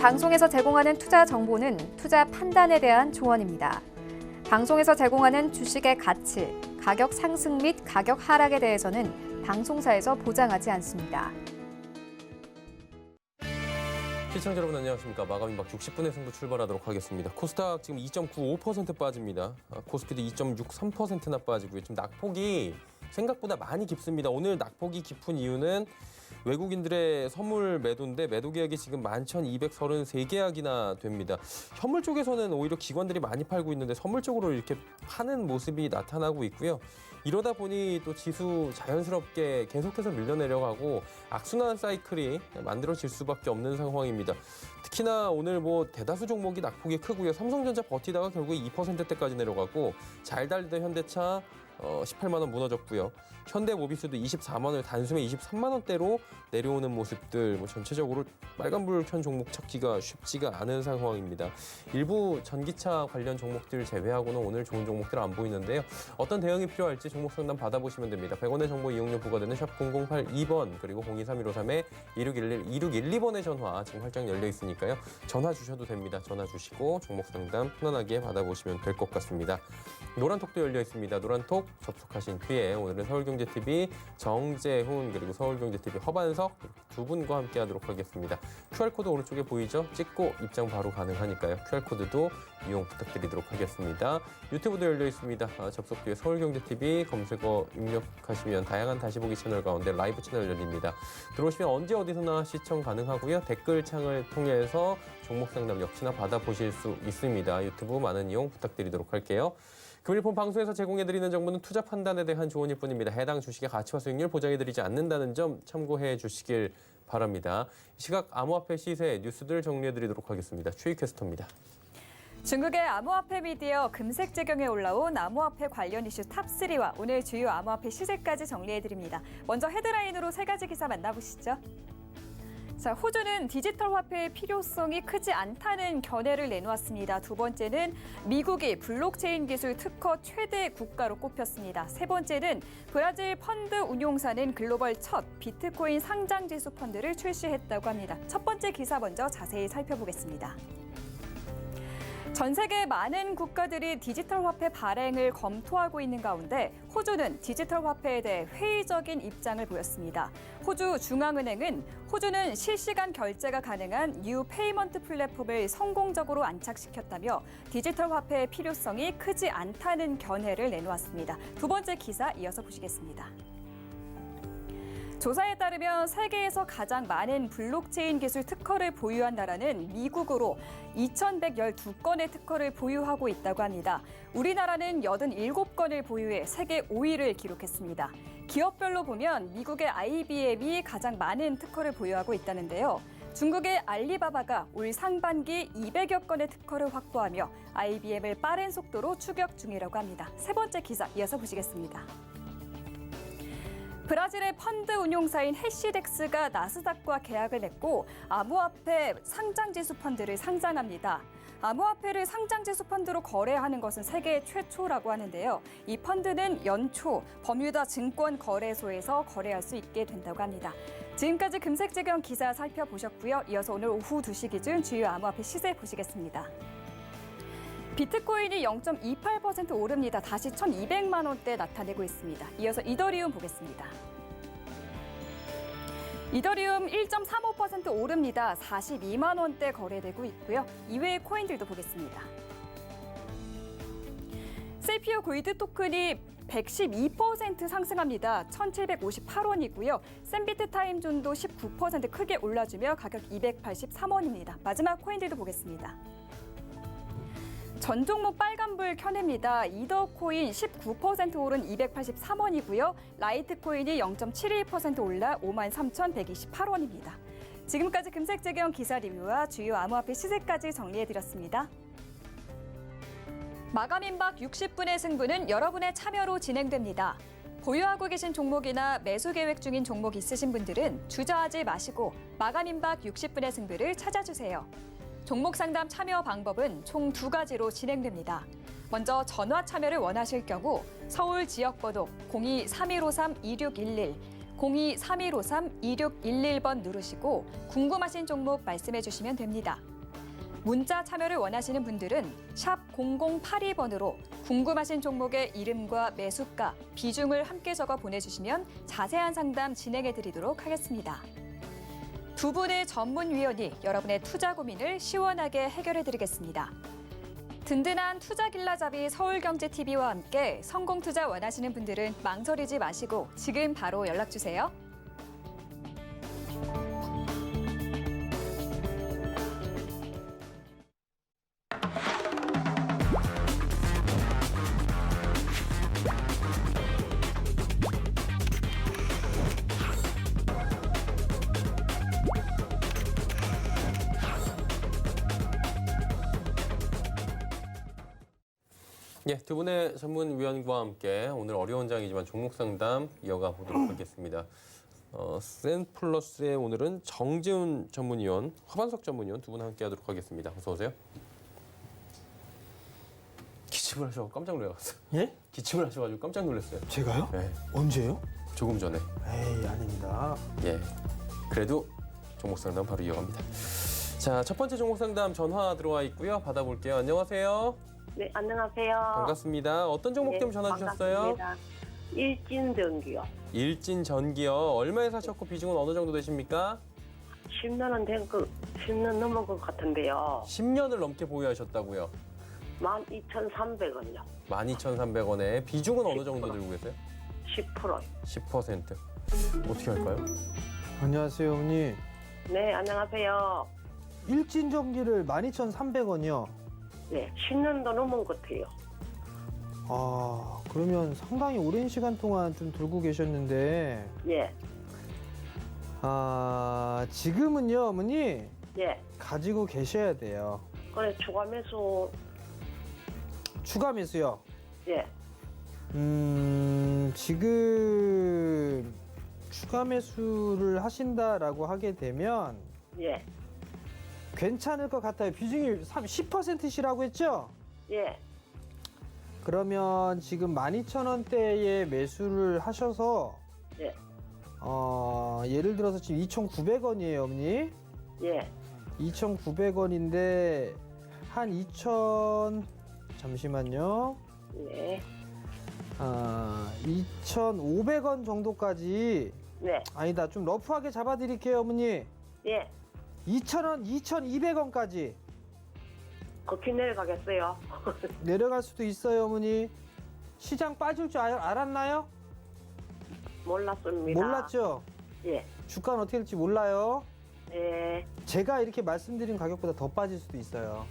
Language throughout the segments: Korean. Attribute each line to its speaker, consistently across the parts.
Speaker 1: 방송에서 제공하는 투자 정보는 투자 판단에 대한 조언입니다. 방송에서 제공하는 주식의 가치, 가격 상승 및 가격 하락에 대해서는 방송사에서 보장하지 않습니다.
Speaker 2: 시청자 여러분 안녕하십니까. 마감 임박 60분의 승부 출발하도록 하겠습니다. 코스닥 지금 2.95% 빠집니다. 코스피도 2.63%나 빠지고요. 지금 낙폭이 생각보다 많이 깊습니다. 오늘 낙폭이 깊은 이유는 외국인들의 선물 매도인데 매도 계약이 지금 11,233계약이나 됩니다. 현물 쪽에서는 오히려 기관들이 많이 팔고 있는데 선물 쪽으로 이렇게 파는 모습이 나타나고 있고요. 이러다 보니 또 지수 자연스럽게 계속해서 밀려내려가고 악순환 사이클이 만들어질 수밖에 없는 상황입니다. 특히나 오늘 대다수 종목이 낙폭이 크고요. 삼성전자 버티다가 결국에 2%대까지 내려가고 잘 달리던 현대차 18만 원 무너졌고요. 현대모비스도 24만 원, 단숨에 23만 원대로 내려오는 모습들 전체적으로 빨간불 켠 종목 찾기가 쉽지가 않은 상황입니다. 일부 전기차 관련 종목들 제외하고는 오늘 좋은 종목들 안 보이는데요. 어떤 대응이 필요할지 종목 상담 받아보시면 됩니다. 100원의 정보 이용료 부과되는 샵 0082번 그리고 023153-2612번의 전화 지금 활짝 열려 있으니까요. 전화 주셔도 됩니다. 전화 주시고 종목 상담 편안하게 받아보시면 될 것 같습니다. 노란톡도 열려 있습니다. 노란톡 접속하신 뒤에 오늘은 서울경제TV 정재훈 그리고 서울경제TV 허반석 두 분과 함께하도록 하겠습니다. QR코드 오른쪽에 보이죠? 찍고 입장 바로 가능하니까요. QR코드도 이용 부탁드리도록 하겠습니다. 유튜브도 열려 있습니다. 접속 뒤에 서울경제TV 검색어 입력하시면 다양한 다시보기 채널 가운데 라이브 채널 열립니다. 들어오시면 언제 어디서나 시청 가능하고요. 댓글창을 통해서 종목 상담 역시나 받아보실 수 있습니다. 유튜브 많은 이용 부탁드리도록 할게요. 금일폰 방송에서 제공해드리는 정보는 투자 판단에 대한 조언일 뿐입니다. 해당 주식의 가치와 수익률 보장해드리지 않는다는 점 참고해 주시길 바랍니다. 시각 암호화폐 시세 뉴스들 정리해드리도록 하겠습니다. 최희 캐스터입니다.
Speaker 3: 중국의 암호화폐 미디어 금색재경에 올라온 암호화폐 관련 이슈 탑3와 오늘 주요 암호화폐 시세까지 정리해드립니다. 먼저 헤드라인으로 세 가지 기사 만나보시죠. 자, 호주는 디지털 화폐의 필요성이 크지 않다는 견해를 내놓았습니다. 두 번째는 미국이 블록체인 기술 특허 최대 국가로 꼽혔습니다. 세 번째는 브라질 펀드 운용사는 글로벌 첫 비트코인 상장 지수 펀드를 출시했다고 합니다. 첫 번째 기사 먼저 자세히 살펴보겠습니다. 전 세계 많은 국가들이 디지털 화폐 발행을 검토하고 있는 가운데 호주는 디지털 화폐에 대해 회의적인 입장을 보였습니다. 호주 중앙은행은 호주는 실시간 결제가 가능한 뉴 페이먼트 플랫폼을 성공적으로 안착시켰다며 디지털 화폐의 필요성이 크지 않다는 견해를 내놓았습니다. 두 번째 기사 이어서 보시겠습니다. 조사에 따르면 세계에서 가장 많은 블록체인 기술 특허를 보유한 나라는 미국으로 2,112건의 특허를 보유하고 있다고 합니다. 우리나라는 87건을 보유해 세계 5위를 기록했습니다. 기업별로 보면 미국의 IBM이 가장 많은 특허를 보유하고 있다는데요. 중국의 알리바바가 올 상반기 200여 건의 특허를 확보하며 IBM을 빠른 속도로 추격 중이라고 합니다. 세 번째 기사 이어서 보시겠습니다. 브라질의 펀드 운용사인 해시덱스가 나스닥과 계약을 맺고 암호화폐 상장지수 펀드를 상장합니다. 암호화폐를 상장지수 펀드로 거래하는 것은 세계 최초라고 하는데요. 이 펀드는 연초 버뮤다 증권거래소에서 거래할 수 있게 된다고 합니다. 지금까지 금색재경 기사 살펴보셨고요. 이어서 오늘 오후 2시 기준 주요 암호화폐 시세 보시겠습니다. 비트코인이 0.28% 오릅니다. 다시 1,200만 원대 나타내고 있습니다. 이어서 이더리움 보겠습니다. 이더리움 1.35% 오릅니다. 42만 원대 거래되고 있고요. 이외의 코인들도 보겠습니다. 세피어 골드 토큰이 112% 상승합니다. 1,758원이고요. 샌비트 타임존도 19% 크게 올라주며 가격 283원입니다. 마지막 코인들도 보겠습니다. 전 종목 빨간불 켜냅니다. 이더코인 19% 오른 283원이고요. 라이트코인이 0.71% 올라 53,128원입니다. 지금까지 금색재경 기사 리뷰와 주요 암호화폐 시세까지 정리해드렸습니다. 마감 임박 60분의 승부는 여러분의 참여로 진행됩니다. 보유하고 계신 종목이나 매수 계획 중인 종목 있으신 분들은 주저하지 마시고 마감 임박 60분의 승부를 찾아주세요. 종목 상담 참여 방법은 총 2가지로 진행됩니다. 먼저 전화 참여를 원하실 경우 서울 지역번호 02-3153-2611, 02-3153-2611번 누르시고 궁금하신 종목 말씀해 주시면 됩니다. 문자 참여를 원하시는 분들은 샵 0082번으로 궁금하신 종목의 이름과 매수가, 비중을 함께 적어 보내주시면 자세한 상담 진행해 드리도록 하겠습니다. 두 분의 전문위원이 여러분의 투자 고민을 시원하게 해결해 드리겠습니다. 든든한 투자 길라잡이 서울경제TV와 함께 성공투자 원하시는 분들은 망설이지 마시고 지금 바로 연락주세요.
Speaker 2: 예, 두 분의 전문위원과 함께 오늘 어려운 장이지만 종목 상담 이어가 보도록 하겠습니다. 센플러스의 오늘은 정재훈 전문위원, 화반석 전문위원 두 분 함께 하도록 하겠습니다. 어서 오세요. 기침을 하셔서 깜짝 놀랐어요.
Speaker 4: 예?
Speaker 2: 기침을 하셔가지고 깜짝 놀랐어요.
Speaker 4: 제가요?
Speaker 2: 네,
Speaker 4: 언제요?
Speaker 2: 조금 전에.
Speaker 4: 에이, 아닙니다.
Speaker 2: 예, 그래도 종목 상담 바로 이어갑니다. 자, 첫 번째 종목 상담 전화 들어와 있고요. 받아볼게요. 안녕하세요.
Speaker 5: 네, 안녕하세요.
Speaker 2: 반갑습니다. 어떤 종목 때문에 전화 주셨어요?
Speaker 5: 반갑습니다. 일진전기요.
Speaker 2: 일진전기요. 얼마에 사셨고 비중은 어느 정도 되십니까?
Speaker 5: 10년은 10년 넘은 것 같은데요.
Speaker 2: 10년을 넘게 보유하셨다고요.
Speaker 5: 12,300원요.
Speaker 2: 12,300원에 비중은 어느 정도 들고 계세요?
Speaker 5: 10%요.
Speaker 2: 10%. 어떻게 할까요?
Speaker 4: 안녕하세요, 어머니.
Speaker 5: 네, 안녕하세요.
Speaker 4: 일진전기를 12,300원이요.
Speaker 5: 네, 10년도 넘은 것 같아요.
Speaker 4: 아, 그러면 상당히 오랜 시간 동안 좀 들고 계셨는데,
Speaker 5: 예,
Speaker 4: 지금은요, 어머니,
Speaker 5: 예.
Speaker 4: 가지고 계셔야 돼요.
Speaker 5: 그래, 추가 매수,
Speaker 4: 추가 매수요.
Speaker 5: 예,
Speaker 4: 지금 추가 매수를 하신다라고 하게 되면
Speaker 5: 예,
Speaker 4: 괜찮을 것 같아요. 비중이 10%시라고 했죠?
Speaker 5: 예,
Speaker 4: 그러면 지금 12,000원대에 매수를 하셔서
Speaker 5: 예,
Speaker 4: 예를 들어서 지금 2,900원이에요, 어머니.
Speaker 5: 예,
Speaker 4: 2,900원인데 한 2,000 잠시만요.
Speaker 5: 네,
Speaker 4: 2,500원 정도까지
Speaker 5: 네,
Speaker 4: 아니다. 좀 러프하게 잡아 드릴게요, 어머니.
Speaker 5: 예.
Speaker 4: 2,000원, 2,200원까지
Speaker 5: 그렇게 내려가겠어요.
Speaker 4: 내려갈 수도 있어요, 어머니. 시장 빠질 줄 알았나요?
Speaker 5: 몰랐습니다.
Speaker 4: 몰랐죠?
Speaker 5: 예,
Speaker 4: 주가는 어떻게 될지 몰라요.
Speaker 5: 예,
Speaker 4: 제가 이렇게 말씀드린 가격보다 더 빠질 수도 있어요.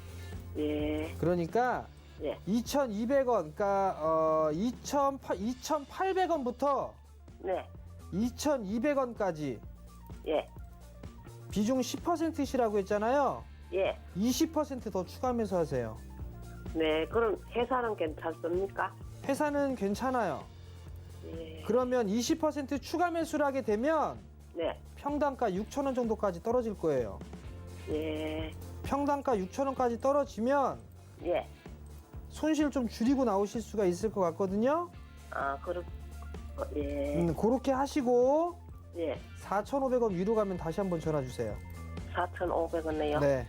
Speaker 5: 예,
Speaker 4: 그러니까
Speaker 5: 예,
Speaker 4: 2,200원, 그러니까 2,800원부터
Speaker 5: 네,
Speaker 4: 2,200원까지
Speaker 5: 예,
Speaker 4: 비중 10%시라고 했잖아요.
Speaker 5: 예.
Speaker 4: 20% 더 추가 매수하세요.
Speaker 5: 네, 그럼 회사는 괜찮습니까?
Speaker 4: 회사는 괜찮아요.
Speaker 5: 예,
Speaker 4: 그러면 20% 추가 매수를 하게 되면
Speaker 5: 네,
Speaker 4: 평단가 6,000원 정도까지 떨어질 거예요.
Speaker 5: 예,
Speaker 4: 평단가 6,000원까지 떨어지면
Speaker 5: 예.
Speaker 4: 손실 좀 줄이고 나오실 수가 있을 것 같거든요.
Speaker 5: 예,
Speaker 4: 그렇게 하시고
Speaker 5: 예.
Speaker 4: 4,500원 위로 가면 다시 한번 전화 주세요.
Speaker 5: 4,500원이요.
Speaker 4: 네.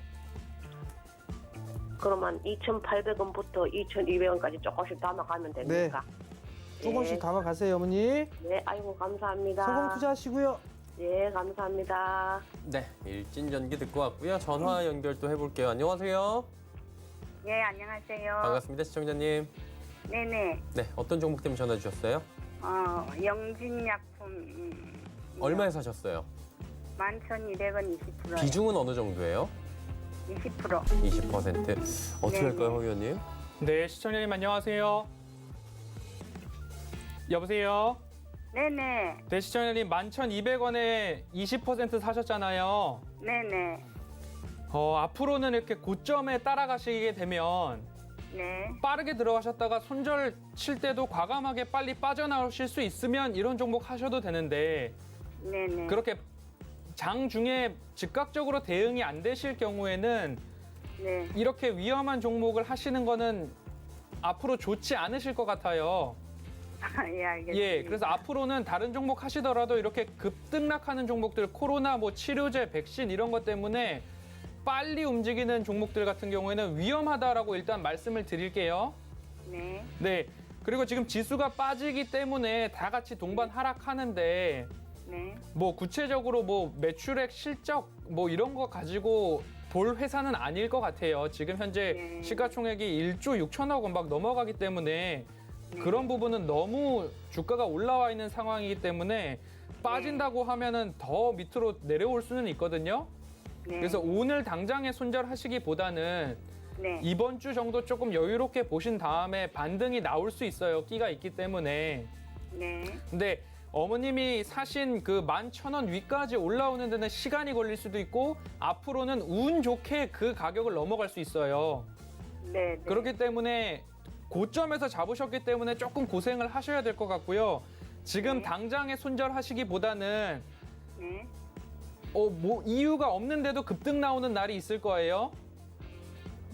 Speaker 5: 그러면 2,800원부터 2,200원까지 조금씩 담아가면 됩니까?
Speaker 4: 조금씩
Speaker 5: 예.
Speaker 4: 담아가세요, 어머니.
Speaker 5: 네, 아이고 감사합니다.
Speaker 4: 성공 투자하시고요.
Speaker 5: 예, 감사합니다.
Speaker 2: 네, 일진전기 듣고 왔고요. 전화 연결 또 해볼게요. 안녕하세요.
Speaker 6: 예, 안녕하세요.
Speaker 2: 반갑습니다, 시청자님.
Speaker 6: 네네.
Speaker 2: 네, 어떤 종목 때문에 전화 주셨어요?
Speaker 6: 영진약품.
Speaker 2: 얼마에 사셨어요?
Speaker 6: 11,200원 20%.
Speaker 2: 비중은 어느 정도예요?
Speaker 6: 20%.
Speaker 2: 20%. 어떻게
Speaker 6: 네,
Speaker 2: 할까요,
Speaker 6: 네.
Speaker 2: 허 의원님?
Speaker 7: 네, 시청자님 안녕하세요. 여보세요?
Speaker 6: 네네.
Speaker 7: 네, 시청자님 11,200원에 20% 사셨잖아요.
Speaker 6: 네네.
Speaker 7: 앞으로는 이렇게 고점에 따라가시게 되면
Speaker 6: 네.
Speaker 7: 빠르게 들어가셨다가 손절 칠 때도 과감하게 빨리 빠져나오실 수 있으면 이런 종목 하셔도 되는데
Speaker 6: 네네.
Speaker 7: 그렇게 장 중에 즉각적으로 대응이 안 되실 경우에는
Speaker 6: 네.
Speaker 7: 이렇게 위험한 종목을 하시는 거는 앞으로 좋지 않으실 것 같아요.
Speaker 6: 예, 알겠습니다.
Speaker 7: 예, 그래서 앞으로는 다른 종목 하시더라도 이렇게 급등락하는 종목들, 코로나, 뭐 치료제, 백신 이런 것 때문에 빨리 움직이는 종목들 같은 경우에는 위험하다라고 일단 말씀을 드릴게요.
Speaker 6: 네.
Speaker 7: 네. 그리고 지금 지수가 빠지기 때문에 다 같이 동반 하락하는데
Speaker 6: 네.
Speaker 7: 뭐 구체적으로 뭐 매출액 실적 뭐 이런 거 가지고 볼 회사는 아닐 것 같아요. 지금 현재
Speaker 6: 네.
Speaker 7: 시가총액이 1조 6천억 원 막 넘어가기 때문에 그런 부분은 너무 주가가 올라와 있는 상황이기 때문에 빠진다고 하면은 더 밑으로 내려올 수는 있거든요.
Speaker 6: 네.
Speaker 7: 그래서 오늘 당장에 손절하시기보다는
Speaker 6: 네.
Speaker 7: 이번 주 정도 조금 여유롭게 보신 다음에 반등이 나올 수 있어요. 끼가 있기 때문에.
Speaker 6: 네.
Speaker 7: 근데 어머님이 사신 그 11,000원 위까지 올라오는 데는 시간이 걸릴 수도 있고 앞으로는 운 좋게 그 가격을 넘어갈 수 있어요.
Speaker 6: 네. 네.
Speaker 7: 그렇기 때문에 고점에서 잡으셨기 때문에 조금 고생을 하셔야 될 것 같고요. 지금
Speaker 6: 네.
Speaker 7: 당장에 손절하시기보다는
Speaker 6: 네.
Speaker 7: 뭐 이유가 없는데도 급등 나오는 날이 있을 거예요.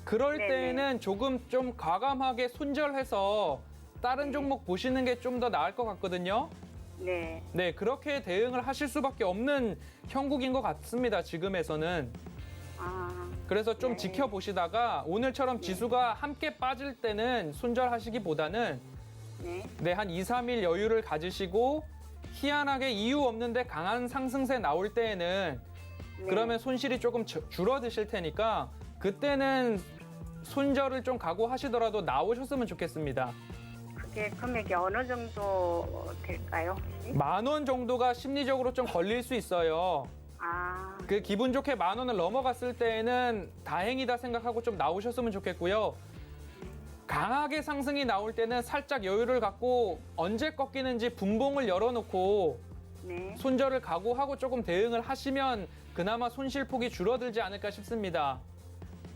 Speaker 7: 그럴
Speaker 6: 네네.
Speaker 7: 때는 조금 좀 과감하게 손절해서 다른 종목 보시는 게 좀 더 나을 것 같거든요.
Speaker 6: 네.
Speaker 7: 네, 그렇게 대응을 하실 수밖에 없는 형국인 것 같습니다. 지금에서는.
Speaker 6: 아.
Speaker 7: 그래서 좀
Speaker 6: 네.
Speaker 7: 지켜보시다가 오늘처럼 지수가 함께 빠질 때는 손절하시기보다는
Speaker 6: 네.
Speaker 7: 한 2, 3일 여유를 가지시고 희한하게 이유 없는데 강한 상승세 나올 때에는
Speaker 6: 네.
Speaker 7: 그러면 손실이 조금 줄어드실 테니까 그때는 손절을 좀 각오하시더라도 나오셨으면 좋겠습니다.
Speaker 6: 그게 금액이 어느 정도 될까요? 혹시?
Speaker 7: 10,000원 정도가 심리적으로 좀 걸릴 수 있어요.
Speaker 6: 아.
Speaker 7: 그 기분 좋게 10,000원을 넘어갔을 때에는 다행이다 생각하고 좀 나오셨으면 좋겠고요. 강하게 상승이 나올 때는 살짝 여유를 갖고 언제 꺾이는지 분봉을 열어놓고
Speaker 6: 네.
Speaker 7: 손절을 각오하고 조금 대응을 하시면 그나마 손실폭이 줄어들지 않을까 싶습니다.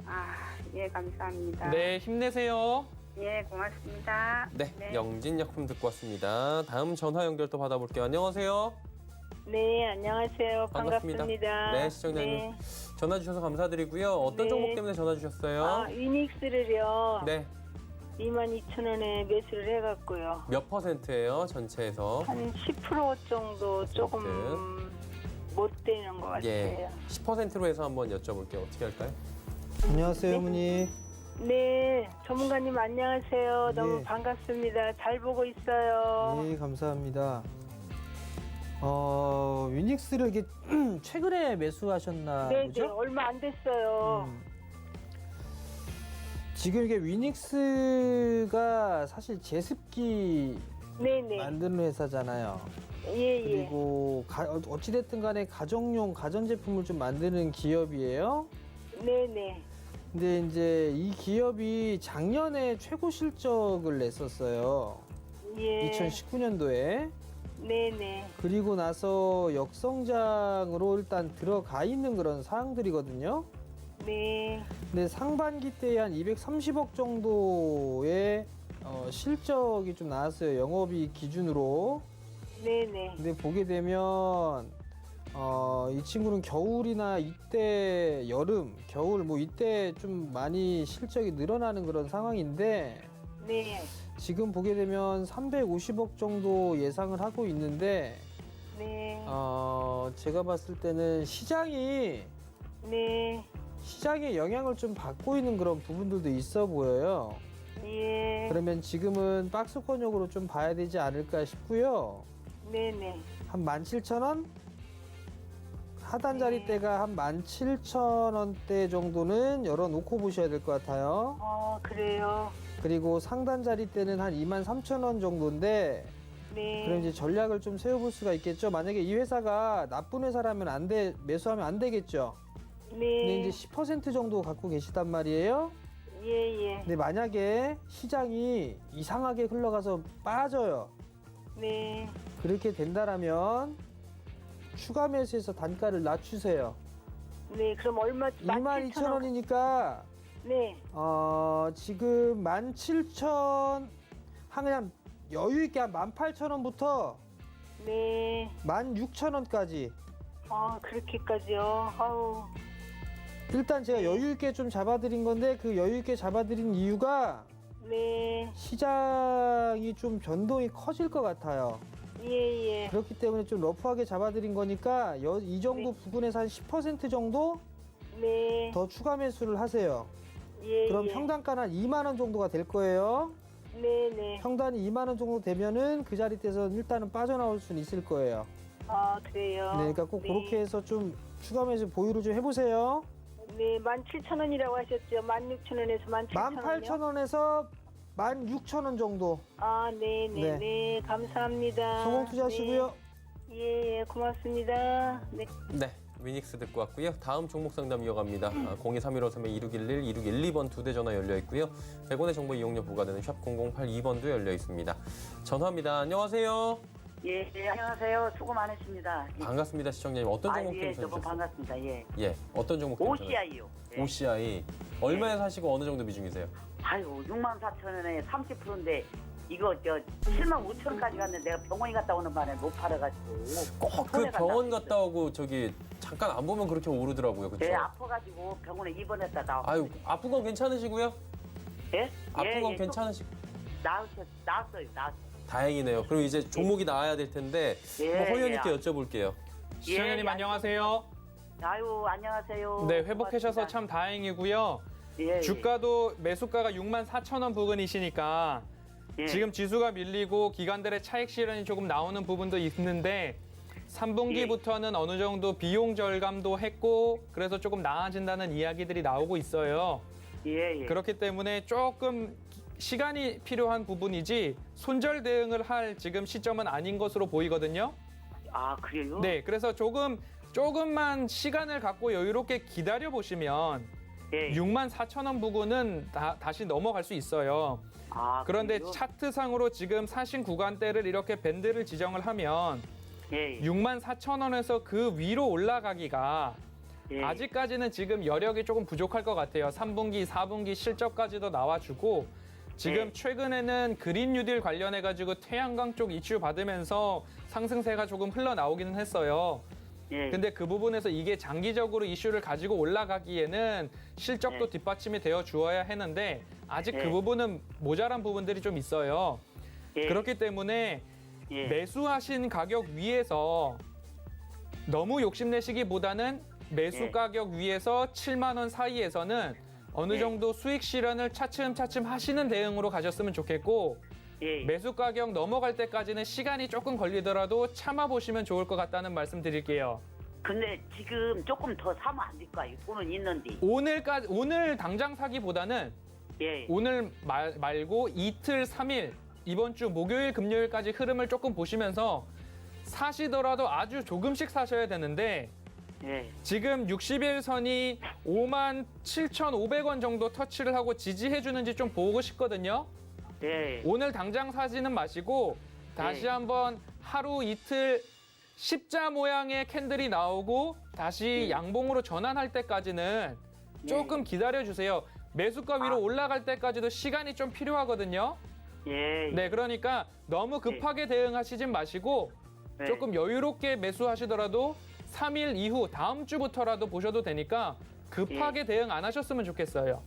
Speaker 6: 아, 예, 감사합니다.
Speaker 7: 네, 힘내세요.
Speaker 6: 예, 고맙습니다.
Speaker 2: 네, 영진약품 듣고 왔습니다. 다음 전화 연결 또 받아볼게요. 안녕하세요.
Speaker 8: 네, 안녕하세요.
Speaker 2: 반갑습니다.
Speaker 8: 반갑습니다.
Speaker 2: 네, 시청자님.
Speaker 8: 네.
Speaker 2: 전화 주셔서 감사드리고요. 어떤
Speaker 8: 네.
Speaker 2: 종목 때문에 전화 주셨어요?
Speaker 8: 아, 유닉스를요.
Speaker 2: 네,
Speaker 8: 22,000원에 매수를 해갖고요.
Speaker 2: 몇 %예요? 전체에서?
Speaker 8: 한 10% 정도 조금 못 되는 것 같아요.
Speaker 2: 예, 10%로 해서 한번 여쭤볼게요. 어떻게 할까요?
Speaker 4: 안녕하세요, 어머니.
Speaker 8: 네, 전문가님 안녕하세요. 너무
Speaker 4: 네.
Speaker 8: 반갑습니다. 잘 보고 있어요.
Speaker 4: 네, 감사합니다. 위닉스를 이게 최근에 매수하셨나
Speaker 8: 네,
Speaker 4: 보죠?
Speaker 8: 네, 얼마 안 됐어요.
Speaker 4: 지금 이게 위닉스가 사실 제습기
Speaker 8: 네, 네.
Speaker 4: 만드는 회사잖아요.
Speaker 8: 예, 예.
Speaker 4: 그리고 어찌됐든 간에 가정용 가전제품을 좀 만드는 기업이에요.
Speaker 8: 네, 네.
Speaker 4: 근데 이제 이 기업이 작년에 최고 실적을 냈었어요.
Speaker 8: 예.
Speaker 4: 2019년도에.
Speaker 8: 네, 네.
Speaker 4: 그리고 나서 역성장으로 일단 들어가 있는 그런 사항들이거든요.
Speaker 8: 네.
Speaker 4: 근데 상반기 때에 한 230억 정도의 실적이 좀 나왔어요. 영업이익 기준으로.
Speaker 8: 네, 네.
Speaker 4: 근데 보게 되면 이 친구는 겨울이나 이때 여름, 겨울 뭐 이때 좀 많이 실적이 늘어나는 그런 상황인데
Speaker 8: 네.
Speaker 4: 지금 보게 되면 350억 정도 예상을 하고 있는데
Speaker 8: 네.
Speaker 4: 제가 봤을 때는 시장에 영향을 좀 받고 있는 그런 부분들도 있어 보여요.
Speaker 8: 예.
Speaker 4: 그러면 지금은 박스권역으로 좀 봐야 되지 않을까 싶고요.
Speaker 8: 네네.
Speaker 4: 한 17,000원? 하단 자리대가 한 17,000원대 정도는 열어놓고 보셔야 될 것 같아요.
Speaker 8: 그래요.
Speaker 4: 그리고 상단 자리대는 한 23,000원 정도인데
Speaker 8: 네.
Speaker 4: 그럼 이제 전략을 좀 세워볼 수가 있겠죠. 만약에 이 회사가 나쁜 회사라면 매수하면 안 되겠죠. 근데
Speaker 8: 네.
Speaker 4: 이제 10% 정도 갖고 계시단 말이에요.
Speaker 8: 예, 예.
Speaker 4: 근데 만약에 시장이 이상하게 흘러가서 빠져요.
Speaker 8: 네.
Speaker 4: 그렇게 된다라면 추가 매수해서 단가를 낮추세요.
Speaker 8: 네. 그럼 얼마?
Speaker 4: 22,000원이니까
Speaker 8: 네.
Speaker 4: 지금 17,000 그냥 여유 있게 한 18,000원부터
Speaker 8: 네.
Speaker 4: 16,000원까지
Speaker 8: 그렇게까지요. 아우.
Speaker 4: 일단 제가 여유 있게 좀 잡아드린 건데 그 여유 있게 잡아드린 이유가
Speaker 8: 네.
Speaker 4: 시장이 좀 변동이 커질 것 같아요.
Speaker 8: 예, 예.
Speaker 4: 그렇기 때문에 좀 러프하게 잡아드린 거니까 이 정도 부근에서 한 10% 정도
Speaker 8: 네.
Speaker 4: 더 추가 매수를 하세요.
Speaker 8: 예,
Speaker 4: 그럼
Speaker 8: 예.
Speaker 4: 평단가는 한 2만 원 정도가 될 거예요.
Speaker 8: 네, 네.
Speaker 4: 평단이 2만 원 정도 되면은 그 자리에서 일단은 빠져나올 수는 있을 거예요.
Speaker 8: 아, 그래요.
Speaker 4: 네, 그러니까 꼭
Speaker 8: 네.
Speaker 4: 그렇게 해서 좀 추가 매수 보유를 좀 해보세요.
Speaker 8: 네, 17,000원이라고 하셨죠? 16,000원에서 17,000원이요?
Speaker 4: 18,000원에서 16,000원 정도.
Speaker 8: 아, 네, 네,
Speaker 4: 네.
Speaker 8: 네. 감사합니다.
Speaker 4: 성공 투자하시고요.
Speaker 8: 네. 예, 예, 고맙습니다. 네.
Speaker 2: 네. 위닉스 듣고 왔고요. 다음 종목 상담 이어갑니다. 023153-2611, 2612번 두 대 전화 열려 있고요. 100원의 정보 이용료 부과되는 샵 0082번도 열려 있습니다. 전화입니다. 안녕하세요.
Speaker 9: 예, 예, 안녕하세요. 수고 많으십니다.
Speaker 2: 반갑습니다, 시청자님. 어떤 종목
Speaker 9: 예,
Speaker 2: 때문에
Speaker 9: 저분
Speaker 2: 전화주셨어요?
Speaker 9: 반갑습니다. 예.
Speaker 2: 예, 어떤 종목 때문에 전화-
Speaker 9: OCI요. 예.
Speaker 2: OCI. 얼마에 사시고 어느 정도 비중이세요?
Speaker 9: 아이고, 64,000원에 30%인데 이거 75,000원까지 갔는데 내가 병원에 갔다 오는 바람에 못 팔아가지고.
Speaker 2: 꼭 그
Speaker 9: 손해
Speaker 2: 병원
Speaker 9: 간다고
Speaker 2: 갔다 오고 저기 잠깐 안 보면 그렇게 오르더라고요. 그렇죠?
Speaker 9: 네, 아파가지고 병원에 입원했다 나왔어요.
Speaker 2: 아유, 아픈 건 괜찮으시고요?
Speaker 9: 예?
Speaker 2: 아픈 건
Speaker 9: 예,
Speaker 2: 괜찮으시고
Speaker 9: 나왔어요.
Speaker 2: 다행이네요. 그럼 이제 종목이 나와야 될 텐데
Speaker 9: 예,
Speaker 2: 한번 허연
Speaker 9: 예.
Speaker 2: 있게 여쭤볼게요.
Speaker 7: 시청자님
Speaker 9: 예,
Speaker 7: 안녕하세요.
Speaker 9: 아유, 안녕하세요.
Speaker 7: 네, 회복하셔서
Speaker 9: 고맙습니다.
Speaker 7: 참 다행이고요.
Speaker 9: 예,
Speaker 7: 주가도 매수가가 64,000원 부근이시니까
Speaker 9: 예.
Speaker 7: 지금 지수가 밀리고 기관들의 차익 실현이 조금 나오는 부분도 있는데 3분기부터는 어느 정도 비용 절감도 했고 그래서 조금 나아진다는 이야기들이 나오고 있어요.
Speaker 9: 예, 예.
Speaker 7: 그렇기 때문에 조금 시간이 필요한 부분이지 손절 대응을 할 지금 시점은 아닌 것으로 보이거든요.
Speaker 9: 아, 그래요?
Speaker 7: 네, 그래서 조금만 시간을 갖고 여유롭게 기다려 보시면
Speaker 9: 예.
Speaker 7: 64,000원 부근은 다시 넘어갈 수 있어요.
Speaker 9: 아,
Speaker 7: 그런데
Speaker 9: 그래요?
Speaker 7: 차트상으로 지금 사신 구간대를 이렇게 밴드를 지정을 하면
Speaker 9: 예, 예.
Speaker 7: 64,000원에서 그 위로 올라가기가
Speaker 9: 예.
Speaker 7: 아직까지는 지금 여력이 조금 부족할 것 같아요. 3분기, 4분기 실적까지도 나와주고 지금
Speaker 9: 네.
Speaker 7: 최근에는 그린 뉴딜 관련해가지고 태양광 쪽 이슈 받으면서 상승세가 조금 흘러나오기는 했어요.
Speaker 9: 예.
Speaker 7: 근데 그 부분에서 이게 장기적으로 이슈를 가지고 올라가기에는 실적도
Speaker 9: 네.
Speaker 7: 뒷받침이 되어 주어야 했는데 아직
Speaker 9: 네.
Speaker 7: 그 부분은 모자란 부분들이 좀 있어요.
Speaker 9: 예.
Speaker 7: 그렇기 때문에
Speaker 9: 예.
Speaker 7: 매수하신 가격 위에서 너무 욕심내시기보다는 매수
Speaker 9: 예.
Speaker 7: 가격 위에서 7만 원 사이에서는 어느
Speaker 9: 예.
Speaker 7: 정도 수익 실현을 차츰차츰 하시는 대응으로 가셨으면 좋겠고
Speaker 9: 예.
Speaker 7: 매수 가격 넘어갈 때까지는 시간이 조금 걸리더라도 참아보시면 좋을 것 같다는 말씀 드릴게요.
Speaker 9: 근데 지금 조금 더 사면 안 될까요? 돈은 있는데.
Speaker 7: 오늘 당장 사기보다는
Speaker 9: 예.
Speaker 7: 오늘 말고 이틀, 3일 이번 주 목요일, 금요일까지 흐름을 조금 보시면서 사시더라도 아주 조금씩 사셔야 되는데
Speaker 9: 예.
Speaker 7: 지금 60일 선이 57,500원 정도 터치를 하고 지지해 주는지 좀 보고 싶거든요.
Speaker 9: 예.
Speaker 7: 오늘 당장 사지는 마시고 다시
Speaker 9: 네.
Speaker 7: 한번 하루 이틀 십자 모양의 캔들이 나오고 다시 양봉으로 전환할 때까지는 조금 기다려 주세요. 매수가 위로 올라갈 때까지도 시간이 좀 필요하거든요.
Speaker 9: 예.
Speaker 7: 네, 그러니까 너무 급하게 대응하시진 마시고
Speaker 9: 네.
Speaker 7: 조금 여유롭게 매수하시더라도 3일 이후 다음 주부터라도 보셔도 되니까 급하게 대응 안 하셨으면 좋겠어요.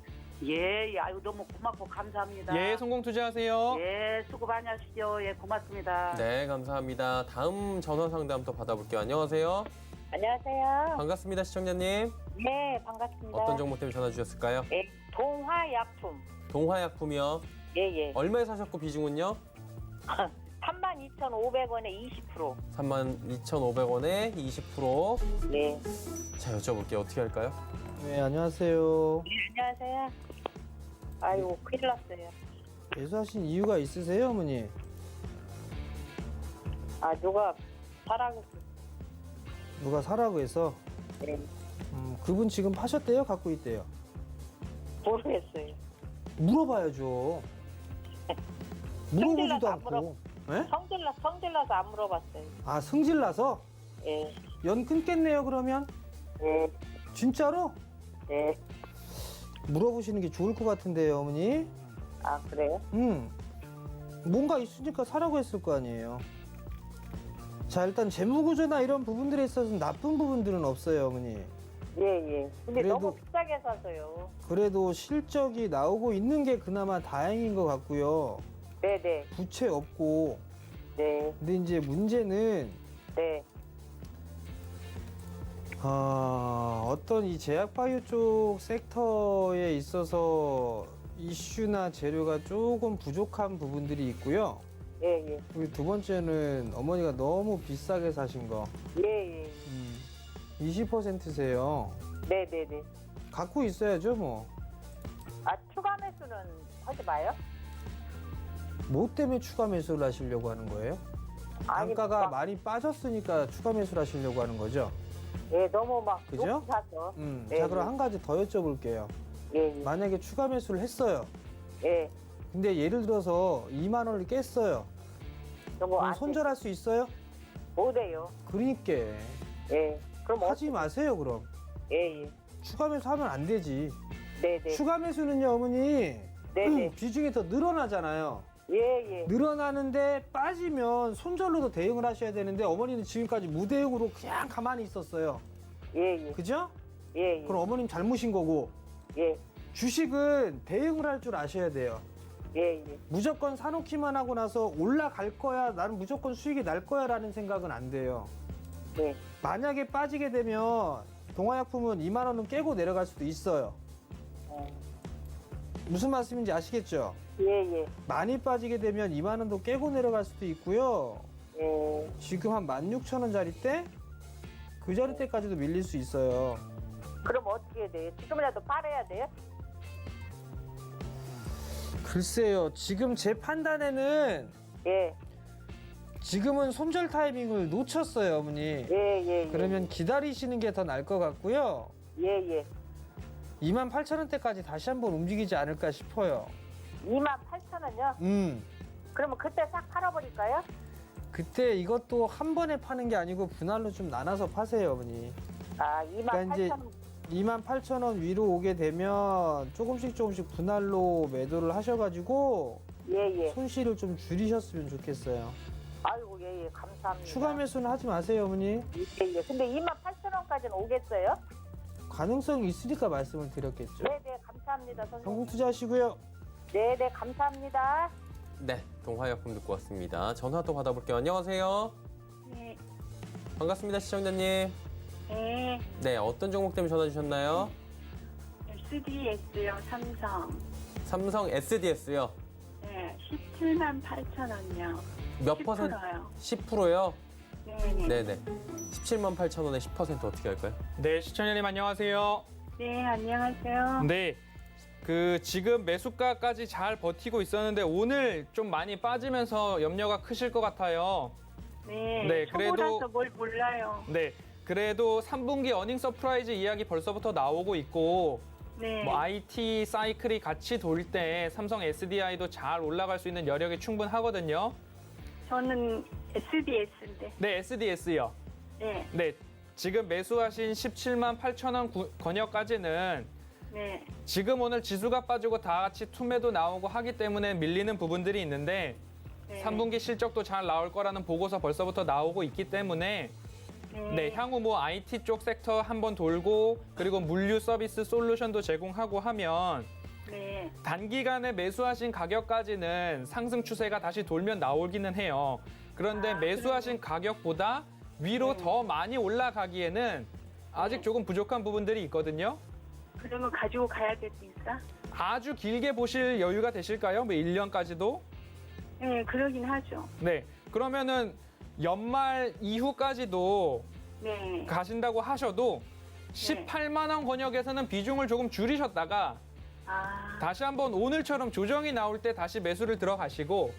Speaker 9: 예. 아유, 너무 고맙고 감사합니다.
Speaker 7: 예, 성공 투자하세요.
Speaker 9: 예, 수고 많이 하시죠. 예, 고맙습니다.
Speaker 2: 네, 감사합니다. 다음 전화 상담 또 받아볼게요. 안녕하세요.
Speaker 8: 안녕하세요.
Speaker 2: 반갑습니다, 시청자님.
Speaker 8: 네, 반갑습니다.
Speaker 2: 어떤 종목 때문에 전화 주셨을까요?
Speaker 8: 예, 동화약품.
Speaker 2: 동화약품이요.
Speaker 8: 예, 예.
Speaker 2: 얼마에 사셨고 비중은요?
Speaker 8: 32,500원에 20%.
Speaker 2: 32,500원에 20%.
Speaker 8: 네.
Speaker 2: 자, 여쭤볼게요. 어떻게 할까요?
Speaker 4: 네, 안녕하세요.
Speaker 8: 안녕하세요. 아이고, 큰일 났어요.
Speaker 4: 매수하신 이유가 있으세요, 어머니?
Speaker 8: 아, 누가 사라고.
Speaker 4: 누가 사라고 해서?
Speaker 8: 네.
Speaker 4: 그분 지금 파셨대요? 갖고 있대요?
Speaker 8: 모르겠어요.
Speaker 4: 물어봐야죠. 물어보지도
Speaker 8: 성질나서 안
Speaker 4: 않고. 예?
Speaker 8: 성질나서 안 물어봤어요.
Speaker 4: 아, 승질나서?
Speaker 8: 예.
Speaker 4: 연 끊겠네요, 그러면?
Speaker 8: 예.
Speaker 4: 진짜로?
Speaker 8: 예.
Speaker 4: 물어보시는 게 좋을 것 같은데요, 어머니?
Speaker 8: 아, 그래요?
Speaker 4: 뭔가 있으니까 사라고 했을 거 아니에요. 자, 일단 재무구조나 이런 부분들에 있어서는 나쁜 부분들은 없어요, 어머니.
Speaker 8: 예, 예. 근데
Speaker 4: 그래도-
Speaker 8: 너무 비싸게 사서요.
Speaker 4: 그래도 실적이 나오고 있는 게 그나마 다행인 것 같고요.
Speaker 8: 네네.
Speaker 4: 부채 없고.
Speaker 8: 네.
Speaker 4: 근데 이제 문제는
Speaker 8: 네.
Speaker 4: 어떤 이 제약바이오 쪽 섹터에 있어서 이슈나 재료가 조금 부족한 부분들이 있고요.
Speaker 8: 예, 예.
Speaker 4: 그리고 두 번째는 어머니가 너무 비싸게 사신 거.
Speaker 8: 예, 예.
Speaker 4: 20%세요.
Speaker 8: 네, 네, 네.
Speaker 4: 갖고 있어야죠, 뭐.
Speaker 8: 아, 추가 매수는 하지 마요?
Speaker 4: 뭐 때문에 추가 매수를 하시려고 하는 거예요?
Speaker 8: 아니,
Speaker 4: 단가가
Speaker 8: 막-
Speaker 4: 많이 빠졌으니까 추가 매수를 하시려고 하는 거죠?
Speaker 8: 예, 너무 막
Speaker 4: 그죠?
Speaker 8: 높이 사서. 네,
Speaker 4: 자, 그럼
Speaker 8: 네.
Speaker 4: 한 가지 더 여쭤볼게요.
Speaker 8: 예, 예.
Speaker 4: 만약에 추가 매수를 했어요.
Speaker 8: 예.
Speaker 4: 근데 예를 들어서 2만 원을 깼어요.
Speaker 8: 너무
Speaker 4: 그럼
Speaker 8: 안
Speaker 4: 손절할 수 있어요?
Speaker 8: 못해요.
Speaker 4: 그러니까
Speaker 8: 예. 그럼
Speaker 4: 하지 마세요, 그럼.
Speaker 8: 예, 예.
Speaker 4: 추가 매수 하면 안 되지.
Speaker 8: 네, 네.
Speaker 4: 추가 매수는요, 어머니.
Speaker 8: 네, 네.
Speaker 4: 비중이 더 늘어나잖아요.
Speaker 8: 예, 예.
Speaker 4: 늘어나는데 빠지면 손절로도 대응을 하셔야 되는데 어머니는 지금까지 무대응으로 그냥 가만히 있었어요.
Speaker 8: 예, 예.
Speaker 4: 그죠?
Speaker 8: 예, 예.
Speaker 4: 그럼 어머님 잘못인 거고
Speaker 8: 예.
Speaker 4: 주식은 대응을 할 줄 아셔야 돼요.
Speaker 8: 예, 예.
Speaker 4: 무조건 사놓기만 하고 나서 올라갈 거야, 나는 무조건 수익이 날 거야 라는 생각은 안 돼요.
Speaker 8: 네.
Speaker 4: 만약에 빠지게 되면 동화약품은 2만 원은 깨고 내려갈 수도 있어요. 무슨 말씀인지 아시겠죠?
Speaker 8: 예, 예.
Speaker 4: 많이 빠지게 되면 2만 원도 깨고 내려갈 수도 있고요.
Speaker 8: 예.
Speaker 4: 지금 한 16,000원짜리 때? 그 자리 때까지도 밀릴 수 있어요.
Speaker 8: 그럼 어떻게 해야 돼요? 지금이라도 빨아야 돼요?
Speaker 4: 글쎄요, 지금 제 판단에는
Speaker 8: 예.
Speaker 4: 지금은 손절 타이밍을 놓쳤어요, 어머니.
Speaker 8: 예, 예, 예.
Speaker 4: 그러면 기다리시는 게 더 나을 것 같고요.
Speaker 8: 예, 예.
Speaker 4: 28,000원대까지 다시 한번 움직이지 않을까 싶어요.
Speaker 8: 28,000원요? 그러면 그때 싹 팔아버릴까요?
Speaker 4: 그때 이것도 한 번에 파는 게 아니고 분할로 좀 나눠서 파세요, 어머니.
Speaker 8: 아,
Speaker 4: 그러니까 이제
Speaker 8: 28,000원.
Speaker 4: 28,000원 위로 오게 되면 조금씩 분할로 매도를 하셔가지고
Speaker 8: 예, 예.
Speaker 4: 손실을 좀 줄이셨으면 좋겠어요.
Speaker 8: 아이고, 예, 예. 감사합니다.
Speaker 4: 추가 매수는 하지 마세요, 어머니.
Speaker 8: 예, 예. 근데 28,000원까지는 오겠어요?
Speaker 4: 가능성이 있으니까 말씀을 드렸겠죠.
Speaker 8: 네, 네. 감사합니다, 선생님.
Speaker 4: 성공 투자하시고요.
Speaker 8: 네, 네. 감사합니다.
Speaker 2: 네, 동화약품 듣고 왔습니다. 전화 또 받아볼게요. 안녕하세요.
Speaker 6: 네.
Speaker 2: 반갑습니다, 시청자님.
Speaker 6: 네.
Speaker 2: 네, 어떤 종목 때문에 전화 주셨나요?
Speaker 6: SDS요, 삼성.
Speaker 2: 삼성 SDS요.
Speaker 6: 네, 17만 8천원요.
Speaker 2: 몇 퍼센트?
Speaker 6: 10%요.
Speaker 2: 10%요?
Speaker 6: 네네.
Speaker 2: 네네. 17만 8천 원에 10% 어떻게 할까요?
Speaker 7: 네, 시청자님 안녕하세요.
Speaker 6: 네, 안녕하세요.
Speaker 7: 네. 지금 매수가까지 잘 버티고 있었는데 오늘 좀 많이 빠지면서 염려가 크실 것 같아요.
Speaker 6: 네,
Speaker 7: 네, 그래도-
Speaker 6: 초보라서 뭘 몰라요.
Speaker 7: 네. 그래도 3분기 어닝 서프라이즈 이야기 벌써부터 나오고 있고
Speaker 6: 네.
Speaker 7: 뭐 IT 사이클이 같이 돌 때 삼성 SDI도 잘 올라갈 수 있는 여력이 충분하거든요.
Speaker 6: 저는 SDS인데.
Speaker 7: 네, SDS요.
Speaker 6: 네,
Speaker 7: 네. 지금 매수하신 17만 8천 원 권역까지는
Speaker 6: 네,
Speaker 7: 지금 오늘 지수가 빠지고 다 같이 투매도 나오고 하기 때문에 밀리는 부분들이 있는데
Speaker 6: 네.
Speaker 7: 3분기 실적도 잘 나올 거라는 보고서 벌써부터 나오고 있기 때문에 네, 향후 뭐 IT 쪽 섹터 한번 돌고 그리고 물류 서비스 솔루션도 제공하고 하면
Speaker 6: 네,
Speaker 7: 단기간에 매수하신 가격까지는 상승 추세가 다시 돌면 나오기는 해요. 그런데
Speaker 6: 아,
Speaker 7: 매수하신 가격보다 위로 더 많이 올라가기에는 아직 조금 부족한 부분들이 있거든요.
Speaker 6: 그러면 가지고 가야 되니까.
Speaker 7: 아주 길게 보실 여유가 되실까요? 뭐 1년까지도?
Speaker 6: 네, 그러긴 하죠.
Speaker 7: 네. 그러면은 연말 이후까지도
Speaker 6: 네,
Speaker 7: 가신다고 하셔도 18만 원 권역에서는 비중을 조금 줄이셨다가
Speaker 6: 아,
Speaker 7: 다시 한번 오늘처럼 조정이 나올 때 다시 매수를 들어가시고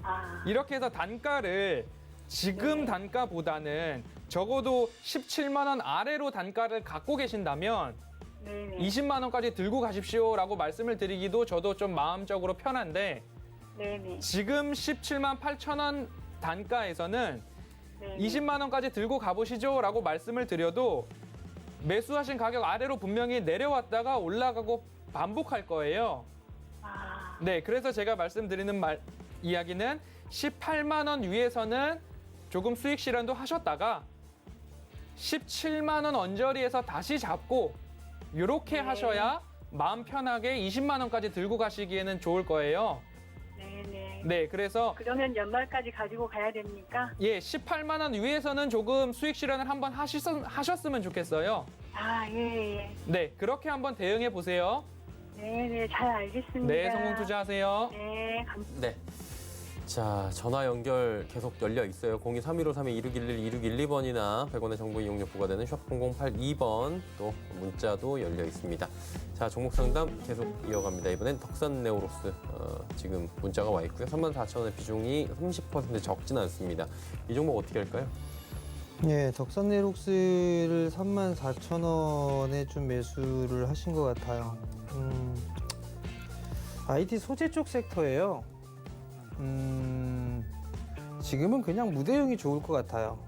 Speaker 6: 아,
Speaker 7: 이렇게 해서 단가를 지금 단가보다는 적어도 17만 원 아래로 단가를 갖고 계신다면
Speaker 6: 네네,
Speaker 7: 20만 원까지 들고 가십시오라고 말씀을 드리기도 저도 좀 마음적으로 편한데
Speaker 6: 네네,
Speaker 7: 지금 17만 8천 원 단가에서는
Speaker 6: 네네.
Speaker 7: 20만 원까지 들고 가보시죠라고 말씀을 드려도 매수하신 가격 아래로 분명히 내려왔다가 올라가고 반복할 거예요.
Speaker 6: 아,
Speaker 7: 네, 그래서 제가 말씀드리는 이야기는 18만 원 위에서는 조금 수익 실현도 하셨다가 17만 원 언저리에서 다시 잡고 이렇게 하셔야 마음 편하게 20만 원까지 들고 가시기에는 좋을 거예요.
Speaker 6: 네네.
Speaker 7: 네, 그래서
Speaker 6: 그러면 연말까지 가지고 가야 됩니까?
Speaker 7: 예, 18만 원 위에서는 조금 수익 실현을 한번 하셨으면 좋겠어요.
Speaker 6: 아, 예, 예.
Speaker 7: 네, 그렇게 한번 대응해 보세요.
Speaker 6: 네, 네, 잘 알겠습니다.
Speaker 7: 네, 성공 투자하세요.
Speaker 6: 네, 감사합니다.
Speaker 2: 네. 자, 전화 연결 계속 열려 있어요. 023153-2611-2612번이나 100원의 정보 이용료 부과되는 샵 0082번 또 문자도 열려 있습니다. 자, 종목 상담 계속 이어갑니다. 이번엔 덕산 네오로스 지금 문자가 와 있고요. 34,000원의 비중이 30% 적진 않습니다. 이 종목 어떻게 할까요?
Speaker 4: 예, 덕산네록스를 34,000원에 좀 매수를 하신 것 같아요. IT 소재 쪽 섹터예요. 지금은 그냥 무대용이 좋을 것 같아요.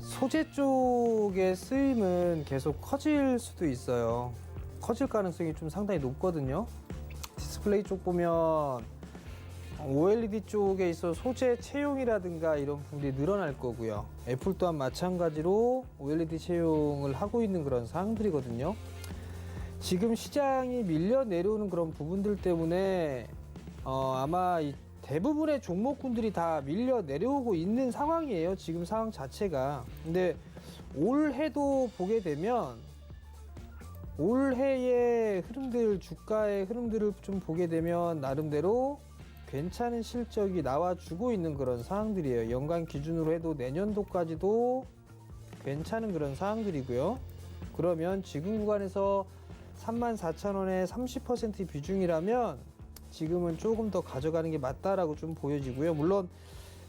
Speaker 4: 소재 쪽의 쓰임은 계속 커질 수도 있어요. 커질 가능성이 좀 상당히 높거든요. 디스플레이 쪽 보면 OLED 쪽에 있어 소재 채용이라든가 이런 부분들이 늘어날 거고요. 애플 또한 마찬가지로 OLED 채용을 하고 있는 그런 사항들이거든요. 지금 시장이 밀려 내려오는 그런 부분들 때문에 아마 이 대부분의 종목군들이 다 밀려 내려오고 있는 상황이에요. 지금 상황 자체가. 근데 올해도 보게 되면 올해의 흐름들, 주가의 흐름들을 좀 보게 되면 나름대로 괜찮은 실적이 나와주고 있는 그런 상황들이에요. 연간 기준으로 해도 내년도까지도 괜찮은 그런 상황들이고요. 그러면 지금 구간에서 34,000원의 30% 비중이라면 지금은 조금 더 가져가는 게 맞다라고 좀 보여지고요. 물론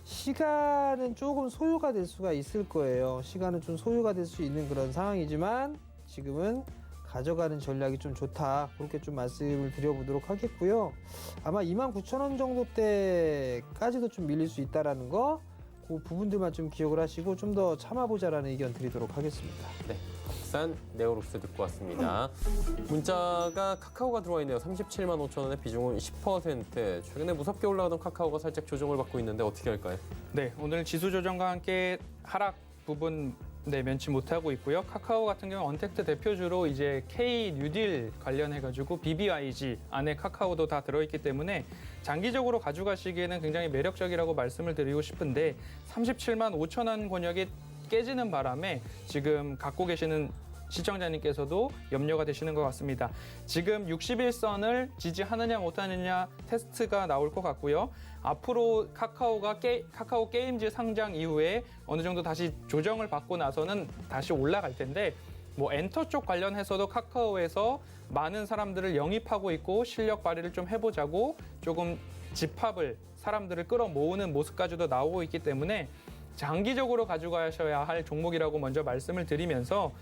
Speaker 4: 시간은 조금 소요가 될 수가 있을 거예요. 시간은 좀 소요가 될 수 있는 그런 상황이지만 지금은 가져가는 전략이 좀 좋다. 그렇게 좀 말씀을 드려보도록 하겠고요. 아마 29,000원 정도 때까지도 좀 밀릴 수 있다라는 거, 그 부분들만 좀 기억을 하시고 좀 더 참아보자라는 의견 드리도록 하겠습니다.
Speaker 2: 네, 덕산 네오록스 듣고 왔습니다. 문자가 카카오가 들어와 있네요. 37만 5천 원의 비중은 10%. 최근에 무섭게 올라가던 카카오가 살짝 조정을 받고 있는데 어떻게 할까요?
Speaker 7: 네, 오늘 지수 조정과 함께 하락 부분 면치 못하고 있고요. 카카오 같은 경우 언택트 대표주로 이제 K 뉴딜 관련해가지고 BBIG 안에 카카오도 다 들어있기 때문에 장기적으로 가져가시기에는 굉장히 매력적이라고 말씀을 드리고 싶은데 37만 5천 원 권역이 깨지는 바람에 지금 갖고 계시는 시청자님께서도 염려가 되시는 것 같습니다. 지금 61선을 지지하느냐 못하느냐 테스트가 나올 것 같고요. 앞으로 카카오 게임즈 상장 이후에 어느 정도 다시 조정을 받고 나서는 다시 올라갈 텐데 뭐 엔터 쪽 관련해서도 카카오에서 많은 사람들을 영입하고 있고 실력 발휘를 좀 해보자고 조금 집합을 사람들을 끌어모으는 모습까지도 나오고 있기 때문에 장기적으로 가져가셔야 할 종목이라고 먼저 말씀을 드리면서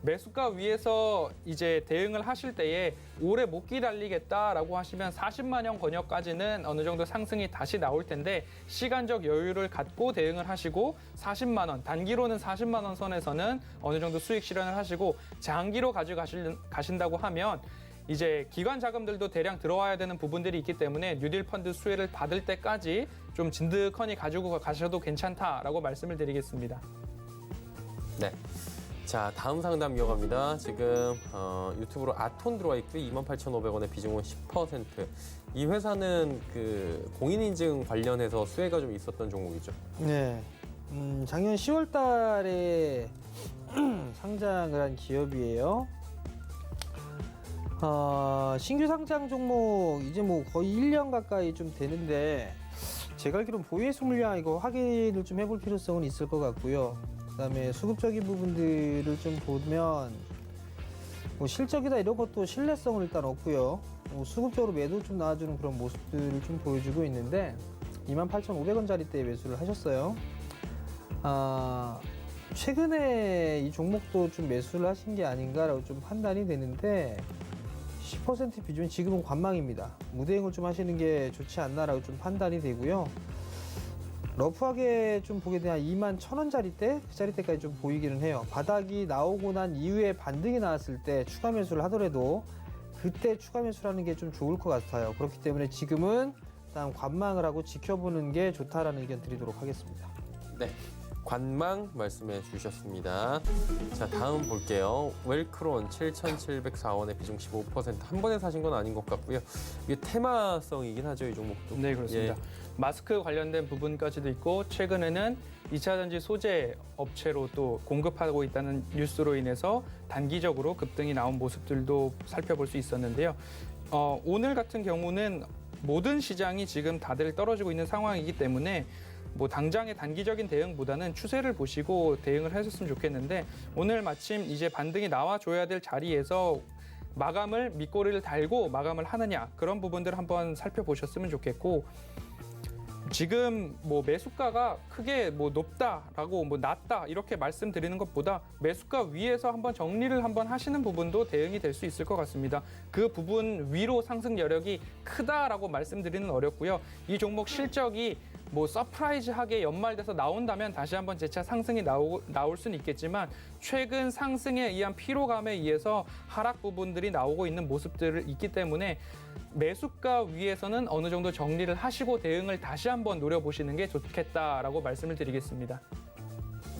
Speaker 7: 매수가 위에서 이제 대응을 하실 때에 오래 못 기다리겠다라고 하시면 40만원 권역까지는 어느 정도 상승이 다시 나올 텐데 시간적 여유를 갖고 대응을 하시고 40만원, 단기로는 40만원 선에서는 어느 정도 수익 실현을 하시고 장기로 가져가신다고 하면 이제 기관 자금들도 대량 들어와야 되는 부분들이 있기 때문에 뉴딜 펀드 수혜를 받을 때까지 좀 진득하니 가지고 가셔도 괜찮다라고 말씀을 드리겠습니다.
Speaker 2: 네. 자, 다음 상담 이어갑니다. 지금 유튜브로 아톤 들어와 있고요. 28,500원의 비중은 10%. 이 회사는 그 공인인증 관련해서 수혜가 좀 있었던 종목이죠.
Speaker 4: 네. 작년 10월 달에 상장을 한 기업이에요. 신규 상장 종목 이제 뭐 거의 1년 가까이 좀 되는데 제가 알기로는 보유해수 물량 이거 확인을 좀 해볼 필요성은 있을 것 같고요. 그다음에 수급적인 부분들을 좀 보면 뭐 실적이다 이런 것도 신뢰성은 일단 없고요. 뭐 수급적으로 매도 좀 나와주는 그런 모습들을 좀 보여주고 있는데 28,500원짜리대에 매수를 하셨어요. 최근에 이 종목도 좀 매수를 하신 게 아닌가라고 좀 판단이 되는데 10% 비중 지금은 관망입니다. 무대응을 좀 하시는 게 좋지 않나라고 좀 판단이 되고요. 러프하게 좀 보게 되면 21,000원짜리대 그 자리대까지 좀 보이기는 해요. 바닥이 나오고 난 이후에 반등이 나왔을 때 추가 매수를 하더라도 그때 추가 매수라는 게 좀 좋을 것 같아요. 그렇기 때문에 지금은 일단 관망을 하고 지켜보는 게 좋다라는 의견 드리도록 하겠습니다.
Speaker 2: 네. 관망 말씀해 주셨습니다. 자, 다음 볼게요. 웰크론 7,704원에 비중 15%. 한 번에 사신 건 아닌 것 같고요. 이게 테마성이긴 하죠, 이 종목도.
Speaker 7: 네, 그렇습니다. 마스크 관련된 부분까지도 있고 최근에는 2차 전지 소재 업체로 또 공급하고 있다는 뉴스로 인해서 단기적으로 급등이 나온 모습들도 살펴볼 수 있었는데요. 오늘 같은 경우는 모든 시장이 지금 다들 떨어지고 있는 상황이기 때문에 뭐 당장의 단기적인 대응보다는 추세를 보시고 대응을 하셨으면 좋겠는데 오늘 마침 이제 반등이 나와줘야 될 자리에서 마감을 밑꼬리를 달고 마감을 하느냐 그런 부분들을 한번 살펴보셨으면 좋겠고 지금 뭐 매수가가 크게 뭐 높다라고 뭐 낮다 이렇게 말씀드리는 것보다 매수가 위에서 한번 정리를 한번 하시는 부분도 대응이 될 수 있을 것 같습니다. 그 부분 위로 상승 여력이 크다라고 말씀드리는 어렵고요. 이 종목 실적이 뭐 서프라이즈하게 연말돼서 나온다면 다시 한번 재차 상승이 나올 수는 있겠지만 최근 상승에 의한 피로감에 의해서 하락 부분들이 나오고 있는 모습들이 있기 때문에 매수가 위에서는 어느 정도 정리를 하시고 대응을 다시 한번 노려보시는 게 좋겠다라고 말씀을 드리겠습니다.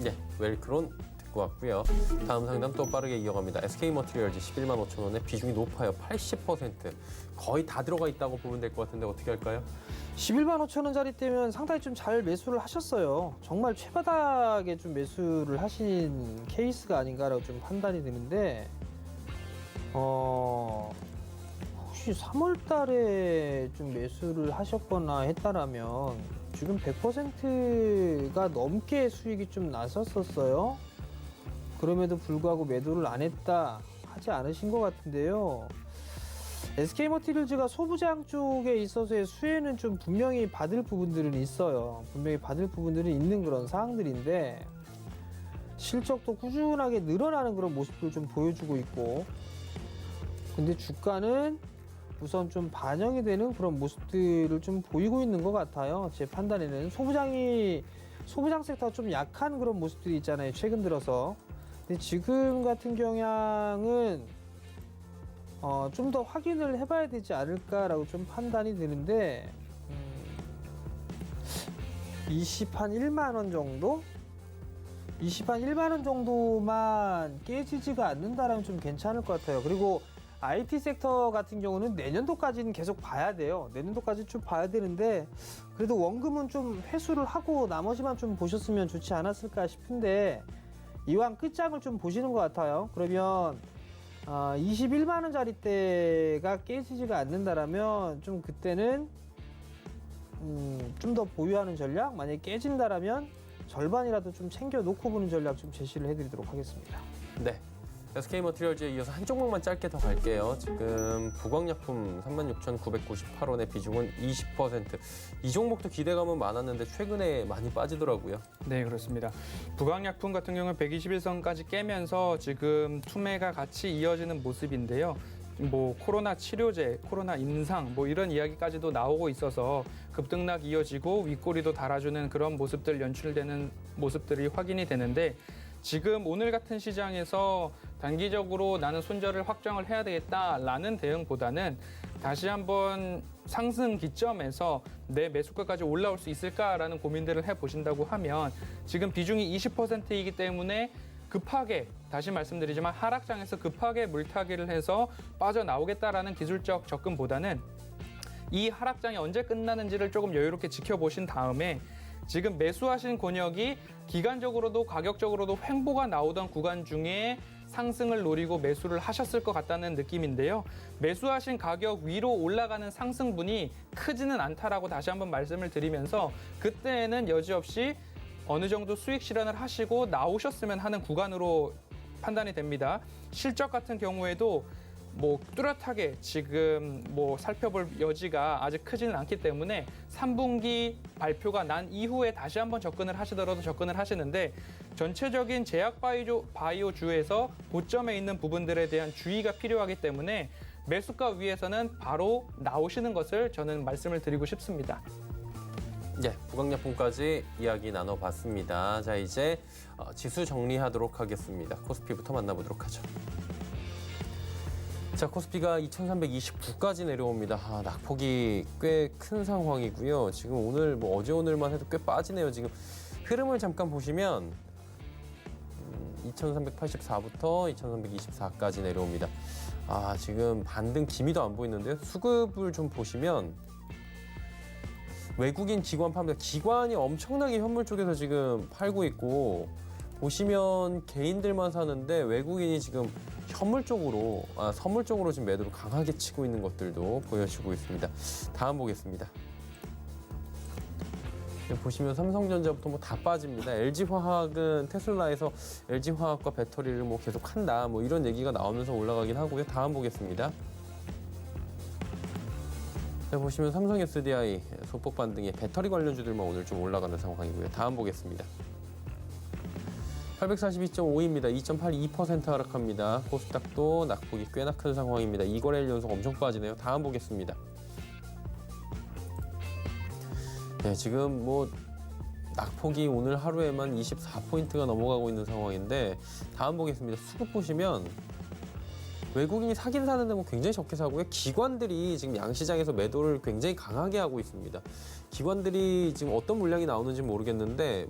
Speaker 2: 네, 웰크론 듣고 왔고요. 다음 상담 또 빠르게 이어갑니다. SK머티리얼즈 11만 5천 원에 비중이 높아요. 80%. 거의 다 들어가 있다고 보면 될 것 같은데 어떻게 할까요?
Speaker 4: 11만 5천 원짜리 때면 상당히 좀 잘 매수를 하셨어요. 정말 최바닥에 좀 매수를 하신 케이스가 아닌가라고 좀 판단이 드는데 혹시 3월 달에 좀 매수를 하셨거나 했다라면 지금 100%가 넘게 수익이 좀 났었어요. 그럼에도 불구하고 매도를 안 했다 하지 않으신 것 같은데요. SK머티리얼즈가 소부장 쪽에 있어서의 수혜는 좀 분명히 받을 부분들은 있어요. 분명히 받을 부분들은 있는 그런 사항들인데 실적도 꾸준하게 늘어나는 그런 모습을 좀 보여주고 있고 근데 주가는 우선 좀 반영이 되는 그런 모습들을 좀 보이고 있는 것 같아요. 제 판단에는 소부장 섹터가 좀 약한 그런 모습들이 있잖아요. 최근 들어서. 근데 지금 같은 경향은 좀 더 확인을 해봐야 되지 않을까라고 좀 판단이 되는데 1만 원 정도? 1만 원 정도만 깨지지가 않는다라면 좀 괜찮을 것 같아요. 그리고 IT 섹터 같은 경우는 내년도까지는 계속 봐야 돼요. 내년도까지 좀 봐야 되는데 그래도 원금은 좀 회수를 하고 나머지만 좀 보셨으면 좋지 않았을까 싶은데 이왕 끝장을 좀 보시는 것 같아요. 그러면 21만 원짜리 때가 깨지지가 않는다라면 좀 그때는 좀 더 보유하는 전략 만약에 깨진다라면 절반이라도 좀 챙겨 놓고 보는 전략 좀 제시를 해드리도록 하겠습니다.
Speaker 2: 네. SK머티리얼즈에 이어서 한 종목만 짧게 더 갈게요. 지금 부광약품 36,998원의 비중은 20%. 이 종목도 기대감은 많았는데 최근에 많이 빠지더라고요.
Speaker 7: 네, 그렇습니다. 부광약품 같은 경우는 121선까지 깨면서 지금 투매가 같이 이어지는 모습인데요. 뭐 코로나 치료제, 코로나 임상 뭐 이런 이야기까지도 나오고 있어서 급등락 이어지고 윗꼬리도 달아주는 그런 모습들 연출되는 모습들이 확인이 되는데 지금 오늘 같은 시장에서 단기적으로 나는 손절을 확정을 해야 되겠다라는 대응보다는 다시 한번 상승 기점에서 내 매수가까지 올라올 수 있을까라는 고민들을 해보신다고 하면 지금 비중이 20%이기 때문에 급하게 다시 말씀드리지만 하락장에서 급하게 물타기를 해서 빠져나오겠다라는 기술적 접근보다는 이 하락장이 언제 끝나는지를 조금 여유롭게 지켜보신 다음에 지금 매수하신 권역이 기간적으로도 가격적으로도 횡보가 나오던 구간 중에 상승을 노리고 매수를 하셨을 것 같다는 느낌인데요. 매수하신 가격 위로 올라가는 상승분이 크지는 않다라고 다시 한번 말씀을 드리면서 그때에는 여지없이 어느 정도 수익 실현을 하시고 나오셨으면 하는 구간으로 판단이 됩니다. 실적 같은 경우에도 뭐 뚜렷하게 지금 뭐 살펴볼 여지가 아직 크지는 않기 때문에 3분기 발표가 난 이후에 다시 한번 접근을 하시더라도 접근을 하시는데 전체적인 제약 바이오주에서 고점에 있는 부분들에 대한 주의가 필요하기 때문에 매수가 위에서는 바로 나오시는 것을 저는 말씀을 드리고 싶습니다.
Speaker 2: 네, 부광약품까지 이야기 나눠봤습니다. 자, 이제 지수 정리하도록 하겠습니다. 코스피부터 만나보도록 하죠. 자, 코스피가 2329까지 내려옵니다. 낙폭이 꽤 큰 상황이고요. 지금 오늘 어제 오늘만 해도 꽤 빠지네요. 지금 흐름을 잠깐 보시면 2384부터 2324까지 내려옵니다. 아, 지금 반등 기미도 안 보이는데요. 수급을 좀 보시면 외국인 기관 판매, 기관이 엄청나게 현물 쪽에서 지금 팔고 있고, 보시면 개인들만 사는데 외국인이 지금 현물 쪽으로, 선물 쪽으로 지금 매도를 강하게 치고 있는 것들도 보여지고 있습니다. 다음 보겠습니다. 보시면 삼성전자부터 뭐 다 빠집니다. LG화학은 테슬라에서 LG화학과 배터리를 뭐 계속 한다, 뭐 이런 얘기가 나오면서 올라가긴 하고요. 다음 보겠습니다. 자, 보시면 삼성 SDI 소폭 반등에 배터리 관련주들만 오늘 좀 올라가는 상황이고요. 다음 보겠습니다. 842.5입니다. 2.82% 하락합니다. 코스닥도 낙폭이 꽤나 큰 상황입니다. 2거래일 연속 엄청 빠지네요. 다음 보겠습니다. 네, 지금 뭐 낙폭이 오늘 하루에만 24포인트가 넘어가고 있는 상황인데, 다음 보겠습니다. 수급 보시면 외국인이 사긴 사는데 뭐 굉장히 적게 사고요. 기관들이 지금 양시장에서 매도를 굉장히 강하게 하고 있습니다. 기관들이 지금 어떤 물량이 나오는지 모르겠는데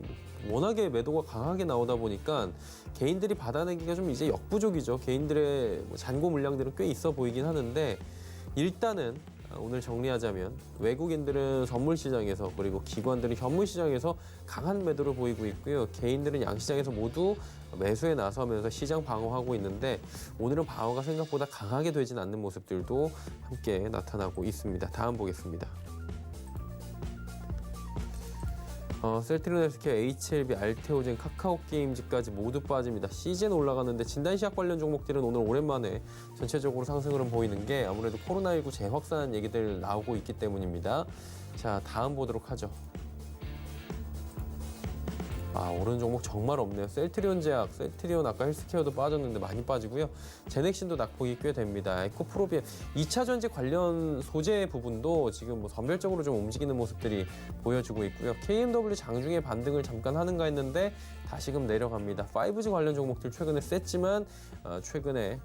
Speaker 2: 워낙에 매도가 강하게 나오다 보니까 개인들이 받아내기가 좀 이제 역부족이죠. 개인들의 잔고 물량들은 꽤 있어 보이긴 하는데, 일단은 오늘 정리하자면 외국인들은 선물 시장에서, 그리고 기관들은 현물 시장에서 강한 매도를 보이고 있고요. 개인들은 양시장에서 모두 매수에 나서면서 시장 방어하고 있는데, 오늘은 방어가 생각보다 강하게 되진 않는 모습들도 함께 나타나고 있습니다. 다음 보겠습니다. 셀트리온 헬스케어, HLB, 알테오젠, 카카오게임즈까지 모두 빠집니다. CGN 올라갔는데 진단시약 관련 종목들은 오늘 오랜만에 전체적으로 상승을 보이는 게 아무래도 코로나19 재확산 얘기들 나오고 있기 때문입니다. 자, 다음 보도록 하죠. 오른 종목 정말 없네요. 셀트리온 제약, 셀트리온 아까 헬스케어도 빠졌는데 많이 빠지고요. 제넥신도 낙폭이 꽤 됩니다. 에코프로비엠 2차 전지 관련 소재 부분도 지금 뭐 선별적으로 좀 움직이는 모습들이 보여지고 있고요. KMW 장중에 반등을 잠깐 하는가 했는데 다시금 내려갑니다. 5G 관련 종목들 최근에 셌지만 최근에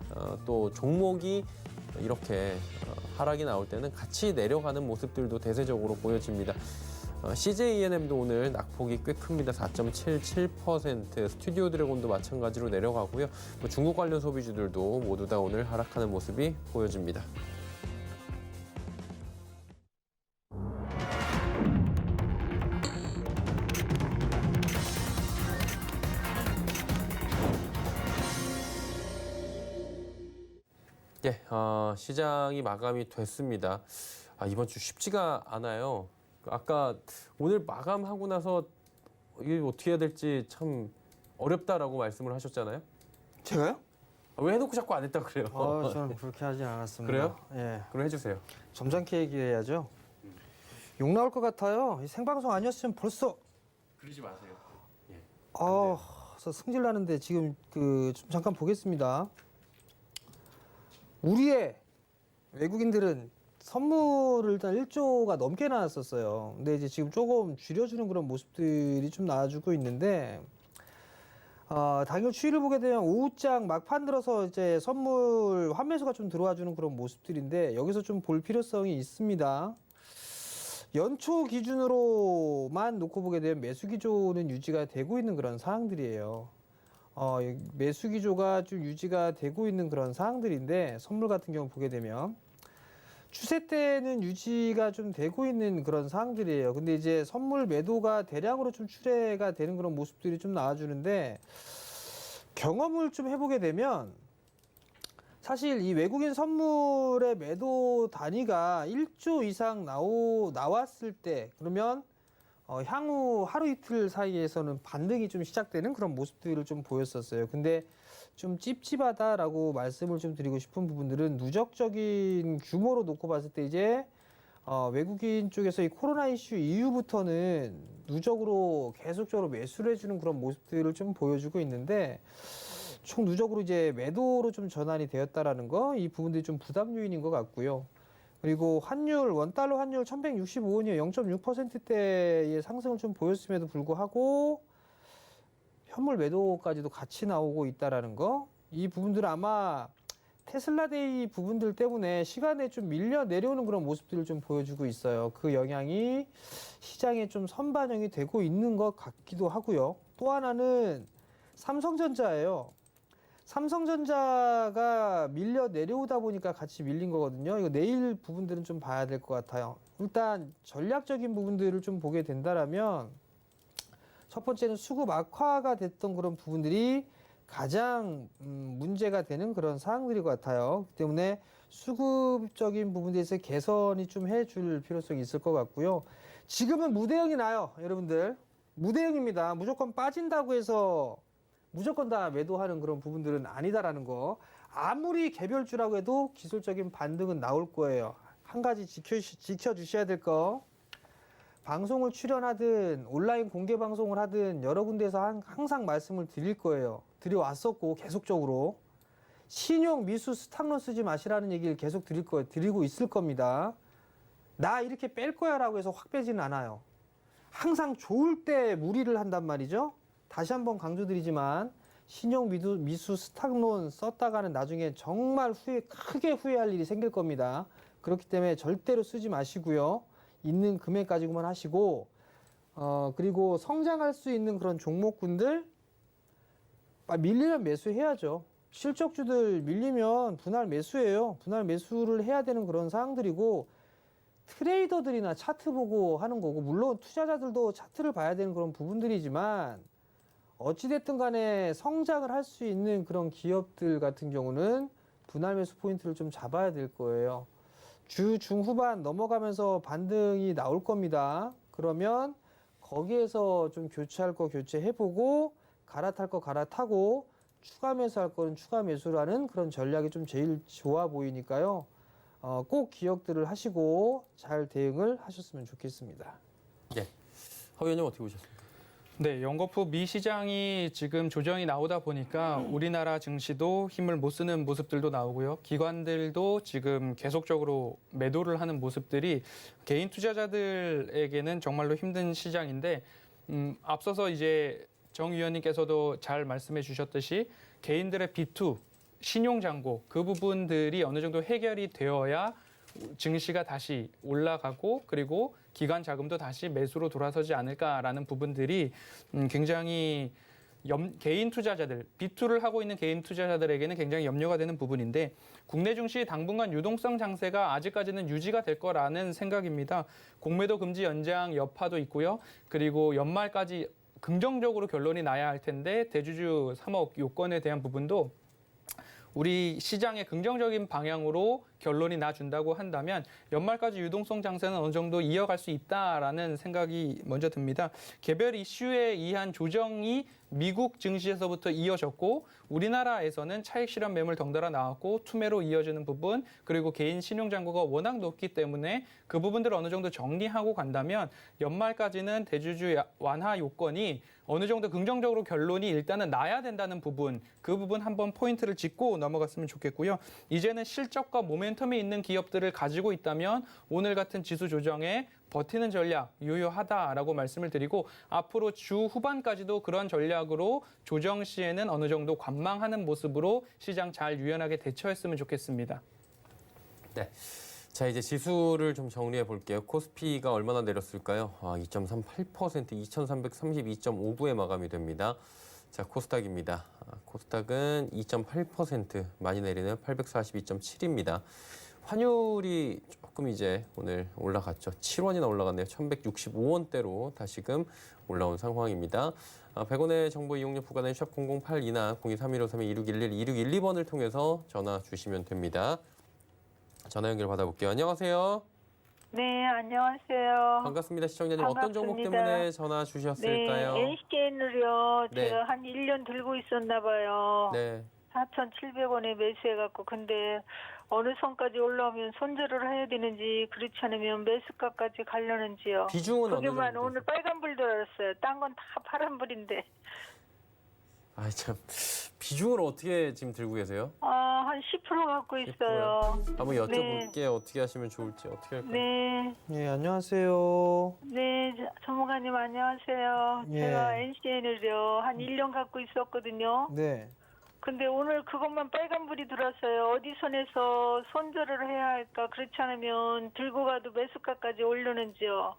Speaker 2: 또 종목이 이렇게 하락이 나올 때는 같이 내려가는 모습들도 대세적으로 보여집니다. CJENM도 오늘 낙폭이 꽤 큽니다. 4.77%, 스튜디오 드래곤도 마찬가지로 내려가고요. 중국 관련 소비주들도 모두 다 오늘 하락하는 모습이 보여집니다. 예, 시장이 마감이 됐습니다. 이번 주 쉽지가 않아요. 아까 오늘 마감하고 나서 이게 어떻게 해야 될지 참 어렵다라고 말씀을 하셨잖아요.
Speaker 4: 제가요?
Speaker 2: 왜 해놓고 자꾸 안 했다 그래요?
Speaker 4: 저는 그렇게 하진 않았습니다.
Speaker 2: 그래요?
Speaker 4: 예.
Speaker 2: 그럼 해주세요.
Speaker 4: 점잖게 얘기해야죠. 욕 나올 것 같아요. 이 생방송 아니었으면 벌써.
Speaker 2: 그러지 마세요. 예.
Speaker 4: 저 승질 나는데 지금 좀 잠깐 보겠습니다. 우리의 외국인들은 선물을 일단 1조가 넘게 나왔었어요. 근데 이제 지금 조금 줄여주는 그런 모습들이 좀 나와주고 있는데, 당일 추이를 보게 되면 오후장 막판 들어서 이제 선물 환매수가 좀 들어와주는 그런 모습들인데, 여기서 좀 볼 필요성이 있습니다. 연초 기준으로만 놓고 보게 되면 매수 기조는 유지가 되고 있는 그런 상황들이에요. 매수 기조가 좀 유지가 되고 있는 그런 상황들인데, 선물 같은 경우 보게 되면 추세 때는 유지가 좀 되고 있는 그런 상황들이에요. 근데 이제 선물 매도가 대량으로 좀 출회가 되는 그런 모습들이 좀 나와주는데, 경험을 좀 해보게 되면 사실 이 외국인 선물의 매도 단위가 1조 이상 나왔을 때, 그러면 향후 하루 이틀 사이에서는 반등이 좀 시작되는 그런 모습들을 좀 보였었어요. 근데 좀 찝찝하다라고 말씀을 좀 드리고 싶은 부분들은, 누적적인 규모로 놓고 봤을 때 이제 외국인 쪽에서 이 코로나 이슈 이후부터는 누적으로 계속적으로 매수를 해주는 그런 모습들을 좀 보여주고 있는데, 총 누적으로 이제 매도로 좀 전환이 되었다라는 거, 이 부분들이 좀 부담 요인인 것 같고요. 그리고 환율, 원달러 환율 1165원이요. 0.6%대의 상승을 좀 보였음에도 불구하고 현물 매도까지도 같이 나오고 있다라는 거, 이 부분들은 아마 테슬라데이 부분들 때문에 시간에 좀 밀려 내려오는 그런 모습들을 좀 보여주고 있어요. 그 영향이 시장에 좀 선반영이 되고 있는 것 같기도 하고요. 또 하나는 삼성전자예요. 삼성전자가 밀려 내려오다 보니까 같이 밀린 거거든요. 이거 내일 부분들은 좀 봐야 될 것 같아요. 일단 전략적인 부분들을 좀 보게 된다라면 첫 번째는 수급 악화가 됐던 그런 부분들이 가장 문제가 되는 그런 사항들인 것 같아요. 그렇기 때문에 수급적인 부분에서 개선이 좀 해줄 필요성이 있을 것 같고요. 지금은 무대응이 나요, 여러분들. 무대응입니다. 무조건 빠진다고 해서 무조건 다 매도하는 그런 부분들은 아니다라는 거. 아무리 개별주라고 해도 기술적인 반등은 나올 거예요. 한 가지 지켜주셔야 될 거. 방송을 출연하든 온라인 공개 방송을 하든 여러 군데에서 항상 말씀을 드릴 거예요. 드려왔었고 계속적으로. 신용 미수 스탑론 쓰지 마시라는 얘기를 계속 드리고 있을 겁니다. 나 이렇게 뺄 거야 라고 해서 확 빼지는 않아요. 항상 좋을 때 무리를 한단 말이죠. 다시 한번 강조드리지만 신용 미수 스탑론 썼다가는 나중에 정말 크게 후회할 일이 생길 겁니다. 그렇기 때문에 절대로 쓰지 마시고요. 있는 금액 가지고만 하시고 그리고 성장할 수 있는 그런 종목군들 밀리면 매수해야죠. 실적주들 밀리면 분할 매수예요. 분할 매수를 해야 되는 그런 상황들이고 트레이더들이나 차트 보고 하는 거고 물론 투자자들도 차트를 봐야 되는 그런 부분들이지만 어찌됐든 간에 성장을 할 수 있는 그런 기업들 같은 경우는 분할 매수 포인트를 좀 잡아야 될 거예요. 주 중후반 넘어가면서 반등이 나올 겁니다. 그러면 거기에서 좀 교체할 거 교체해보고 갈아탈 거 갈아타고 추가 매수할 거는 추가 매수라는 그런 전략이 좀 제일 좋아 보이니까요. 꼭 기억들을 하시고 잘 대응을 하셨으면 좋겠습니다.
Speaker 2: 네. 허 의원님 어떻게 보셨습니까?
Speaker 7: 네, 연거푸 미 시장이 지금 조정이 나오다 보니까 우리나라 증시도 힘을 못 쓰는 모습들도 나오고요. 기관들도 지금 계속적으로 매도를 하는 모습들이 개인 투자자들에게는 정말로 힘든 시장인데 앞서서 이제 정 위원님께서도 잘 말씀해 주셨듯이 개인들의 B2, 신용잔고 그 부분들이 어느 정도 해결이 되어야 증시가 다시 올라가고 그리고 기관 자금도 다시 매수로 돌아서지 않을까라는 부분들이 굉장히 개인 투자자들, B2를 하고 있는 개인 투자자들에게는 굉장히 염려가 되는 부분인데 국내 증시 당분간 유동성 장세가 아직까지는 유지가 될 거라는 생각입니다. 공매도 금지 연장 여파도 있고요. 그리고 연말까지 긍정적으로 결론이 나야 할 텐데 대주주 3억 요건에 대한 부분도 우리 시장의 긍정적인 방향으로 결론이 나준다고 한다면 연말까지 유동성 장세는 어느 정도 이어갈 수 있다라는 생각이 먼저 듭니다. 개별 이슈에 의한 조정이 미국 증시에서부터 이어졌고 우리나라에서는 차익 실현 매물 덩달아 나왔고 투매로 이어지는 부분 그리고 개인 신용 잔고가 워낙 높기 때문에 그 부분들을 어느 정도 정리하고 간다면 연말까지는 대주주 완화 요건이 어느 정도 긍정적으로 결론이 일단은 나야 된다는 부분 그 부분 한번 포인트를 짚고 넘어갔으면 좋겠고요. 이제는 실적과 모멘텀이 있는 기업들을 가지고 있다면 오늘 같은 지수 조정에 버티는 전략 유효하다라고 말씀을 드리고 앞으로 주 후반까지도 그런 전략으로 조정 시에는 어느 정도 관망하는 모습으로 시장 잘 유연하게 대처했으면 좋겠습니다.
Speaker 2: 네. 자, 이제 지수를 좀 정리해 볼게요. 코스피가 얼마나 내렸을까요? 2.38%, 2332.59에 마감이 됩니다. 자, 코스닥입니다. 코스닥은 2.8% 많이 내리는 842.7입니다. 환율이 조금 이제 오늘 올라갔죠. 7원이나 올라갔네요. 1165원대로 다시금 올라온 상황입니다. 100원의 정보 이용료 부과된 샵 008이나 023153-2611, 2612번을 통해서 전화 주시면 됩니다. 전화 연결 받아볼게요. 안녕하세요.
Speaker 8: 네, 안녕하세요.
Speaker 2: 반갑습니다. 시청자님 어떤 종목
Speaker 8: 반갑습니다.
Speaker 2: 때문에 전화 주셨을까요?
Speaker 8: 네, NCN을요.
Speaker 2: 네.
Speaker 8: 제가 한 1년 들고 있었나 봐요.
Speaker 2: 네.
Speaker 8: 4,700원에 매수해갖고 근데 어느 선까지 올라오면 손절을 해야 되는지 그렇지 않으면 매수가까지 가려는지요.
Speaker 2: 비중은 어느
Speaker 8: 거기만
Speaker 2: 정도
Speaker 8: 오늘 빨간불 들었어요. 딴 건 다 파란불인데.
Speaker 2: 아, 참. 비중을 어떻게 지금 들고 계세요?
Speaker 8: 한 10% 갖고 있어요.
Speaker 2: 한번 여쭤볼게요. 어떻게 하시면 좋을지 어떻게 할까요?
Speaker 8: 네.
Speaker 4: 예, 안녕하세요.
Speaker 8: 네, 전문가님 안녕하세요.
Speaker 4: 예.
Speaker 8: 제가 NCN을요. 한 1년 갖고 있었거든요.
Speaker 4: 네.
Speaker 8: 근데 오늘 그것만 빨간불이 들어왔어요. 어디선에서 손절을 해야 할까? 그렇지 않으면 들고 가도 매수가까지 오르는지요?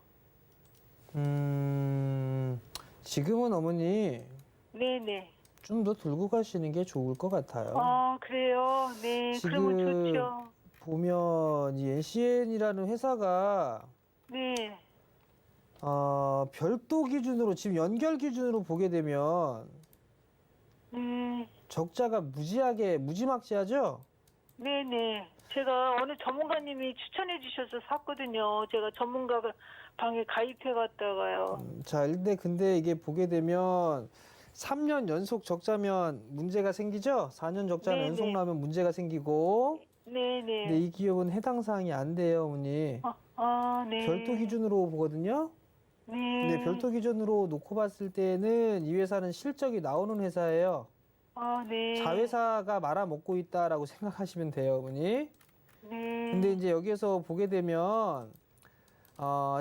Speaker 4: 지금은 어머니
Speaker 8: 네네.
Speaker 4: 좀 더 들고 가시는 게 좋을 것 같아요.
Speaker 8: 아, 그래요? 네, 그러면
Speaker 4: 지금
Speaker 8: 좋죠.
Speaker 4: 보면 이 NCN이라는 회사가
Speaker 8: 네,
Speaker 4: 별도 기준으로 지금 연결 기준으로 보게 되면
Speaker 8: 네,
Speaker 4: 적자가 무지막지하죠?
Speaker 8: 네네. 제가 어느 전문가님이 추천해 주셔서 샀거든요. 제가 전문가 방에 가입해 갔다가요.
Speaker 4: 자, 근데 이게 보게 되면 3년 연속 적자면 문제가 생기죠? 4년 적자는
Speaker 8: 네네.
Speaker 4: 연속 나면 문제가 생기고.
Speaker 8: 네네.
Speaker 4: 근데 이 기업은 해당 사항이 안 돼요, 어머니.
Speaker 8: 네.
Speaker 4: 별도 기준으로 보거든요.
Speaker 8: 네.
Speaker 4: 근데 별도 기준으로 놓고 봤을 때는 이 회사는 실적이 나오는 회사예요.
Speaker 8: 네.
Speaker 4: 자회사가 말아먹고 있다라고 생각하시면 돼요, 어머니.
Speaker 8: 네.
Speaker 4: 근데 이제 여기서 보게 되면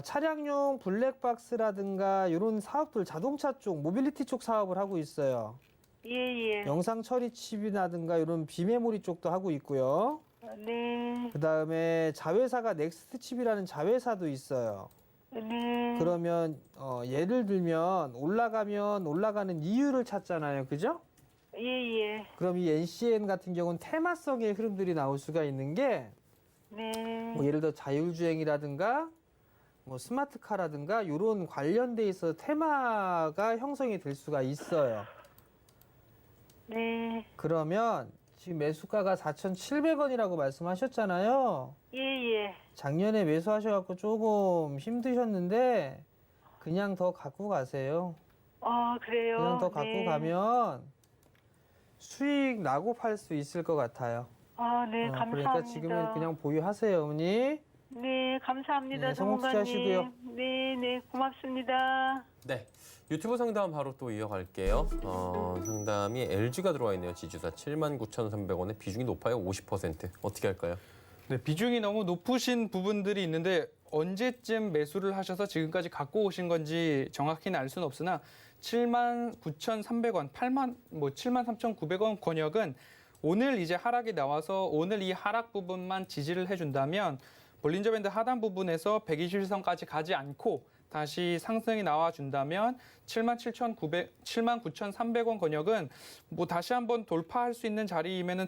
Speaker 4: 차량용 블랙박스라든가 이런 사업들 자동차 쪽, 모빌리티 쪽 사업을 하고 있어요.
Speaker 8: 예.
Speaker 4: 영상 처리 칩이라든가 이런 비메모리 쪽도 하고 있고요.
Speaker 8: 네.
Speaker 4: 그다음에 자회사가 넥스트 칩이라는 자회사도 있어요.
Speaker 8: 네.
Speaker 4: 그러면 예를 들면 올라가는 이유를 찾잖아요. 그죠?
Speaker 8: 예.
Speaker 4: 그럼 이 NCN 같은 경우는 테마성의 흐름들이 나올 수가 있는 게
Speaker 8: 네.
Speaker 4: 뭐 예를 들어 자율주행이라든가 뭐 스마트카라든가 이런 관련돼 있어 테마가 형성이 될 수가 있어요.
Speaker 8: 네.
Speaker 4: 그러면 지금 매수가가 4,700원이라고 말씀하셨잖아요.
Speaker 8: 예.
Speaker 4: 작년에 매수하셔갖고 조금 힘드셨는데 그냥 더 갖고 가세요.
Speaker 8: 그래요?
Speaker 4: 그냥 더 갖고
Speaker 8: 네.
Speaker 4: 가면 수익 나고 팔 수 있을 것 같아요.
Speaker 8: 네, 감사합니다.
Speaker 4: 그러니까 지금은 그냥 보유하세요, 어머니.
Speaker 8: 네, 감사합니다,
Speaker 4: 네, 성공
Speaker 8: 전문가님.
Speaker 4: 투자하시고요.
Speaker 8: 네, 고맙습니다.
Speaker 2: 네. 유튜브 상담 바로 또 이어갈게요. 상담이 LG가 들어와 있네요. 지주사 79,300원에 비중이 높아요. 50%. 어떻게 할까요?
Speaker 7: 네, 비중이 너무 높으신 부분들이 있는데 언제쯤 매수를 하셔서 지금까지 갖고 오신 건지 정확히는 알 수는 없으나 79,300원, 73,900원 권역은 오늘 이제 하락이 나와서 오늘 이 하락 부분만 지지를 해준다면 볼린저 밴드 하단 부분에서 121선까지 가지 않고 다시 상승이 나와준다면 79,300원 권역은 뭐 다시 한번 돌파할 수 있는 자리이면은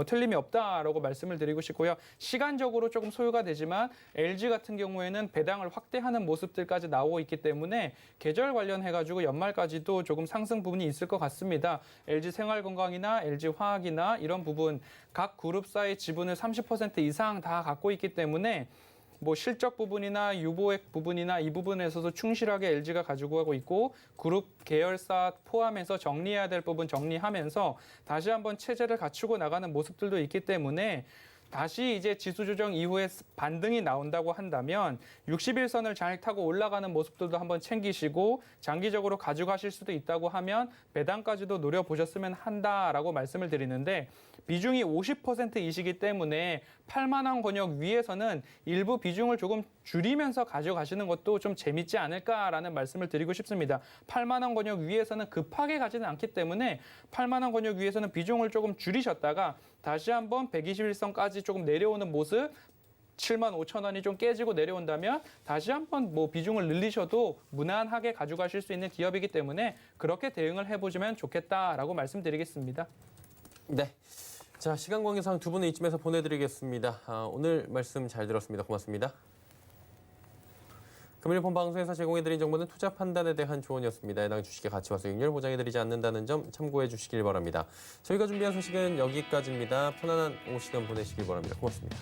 Speaker 7: 틀림이 없다라고 말씀을 드리고 싶고요. 시간적으로 조금 소요가 되지만 LG 같은 경우에는 배당을 확대하는 모습들까지 나오고 있기 때문에 계절 관련해가지고 연말까지도 조금 상승 부분이 있을 것 같습니다. LG 생활건강이나 LG 화학이나 이런 부분 각 그룹사의 지분을 30% 이상 다 갖고 있기 때문에 뭐 실적 부분이나 유보액 부분이나 이 부분에서도 충실하게 LG가 가지고 가고 있고 그룹 계열사 포함해서 정리해야 될 부분 정리하면서 다시 한번 체제를 갖추고 나가는 모습들도 있기 때문에 다시 이제 지수 조정 이후에 반등이 나온다고 한다면 60일선을 잘 타고 올라가는 모습들도 한번 챙기시고 장기적으로 가져가실 수도 있다고 하면 배당까지도 노려보셨으면 한다라고 말씀을 드리는데 비중이 50%이시기 때문에 8만 원 권역 위에서는 일부 비중을 조금 줄이면서 가져가시는 것도 좀 재밌지 않을까라는 말씀을 드리고 싶습니다. 8만 원 권역 위에서는 급하게 가지는 않기 때문에 8만 원 권역 위에서는 비중을 조금 줄이셨다가 다시 한번 121선까지 조금 내려오는 모습 75,000원이 좀 깨지고 내려온다면 다시 한번 뭐 비중을 늘리셔도 무난하게 가져가실 수 있는 기업이기 때문에 그렇게 대응을 해보시면 좋겠다라고 말씀드리겠습니다.
Speaker 2: 네. 자, 시간 관계상 두 분은 이쯤에서 보내드리겠습니다. 오늘 말씀 잘 들었습니다. 고맙습니다. 금일폰 방송에서 제공해드린 정보는 투자 판단에 대한 조언이었습니다. 해당 주식의 가치와 수익률 보장해드리지 않는다는 점 참고해 주시길 바랍니다. 저희가 준비한 소식은 여기까지입니다. 편안한 오후 시간 보내시길 바랍니다. 고맙습니다.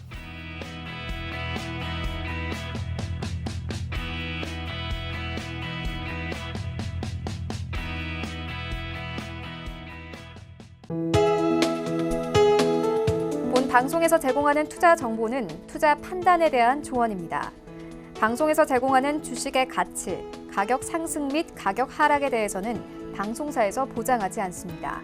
Speaker 1: 본 방송에서 제공하는 투자 정보는 투자 판단에 대한 조언입니다. 방송에서 제공하는 주식의 가치, 가격 상승 및 가격 하락에 대해서는 방송사에서 보장하지 않습니다.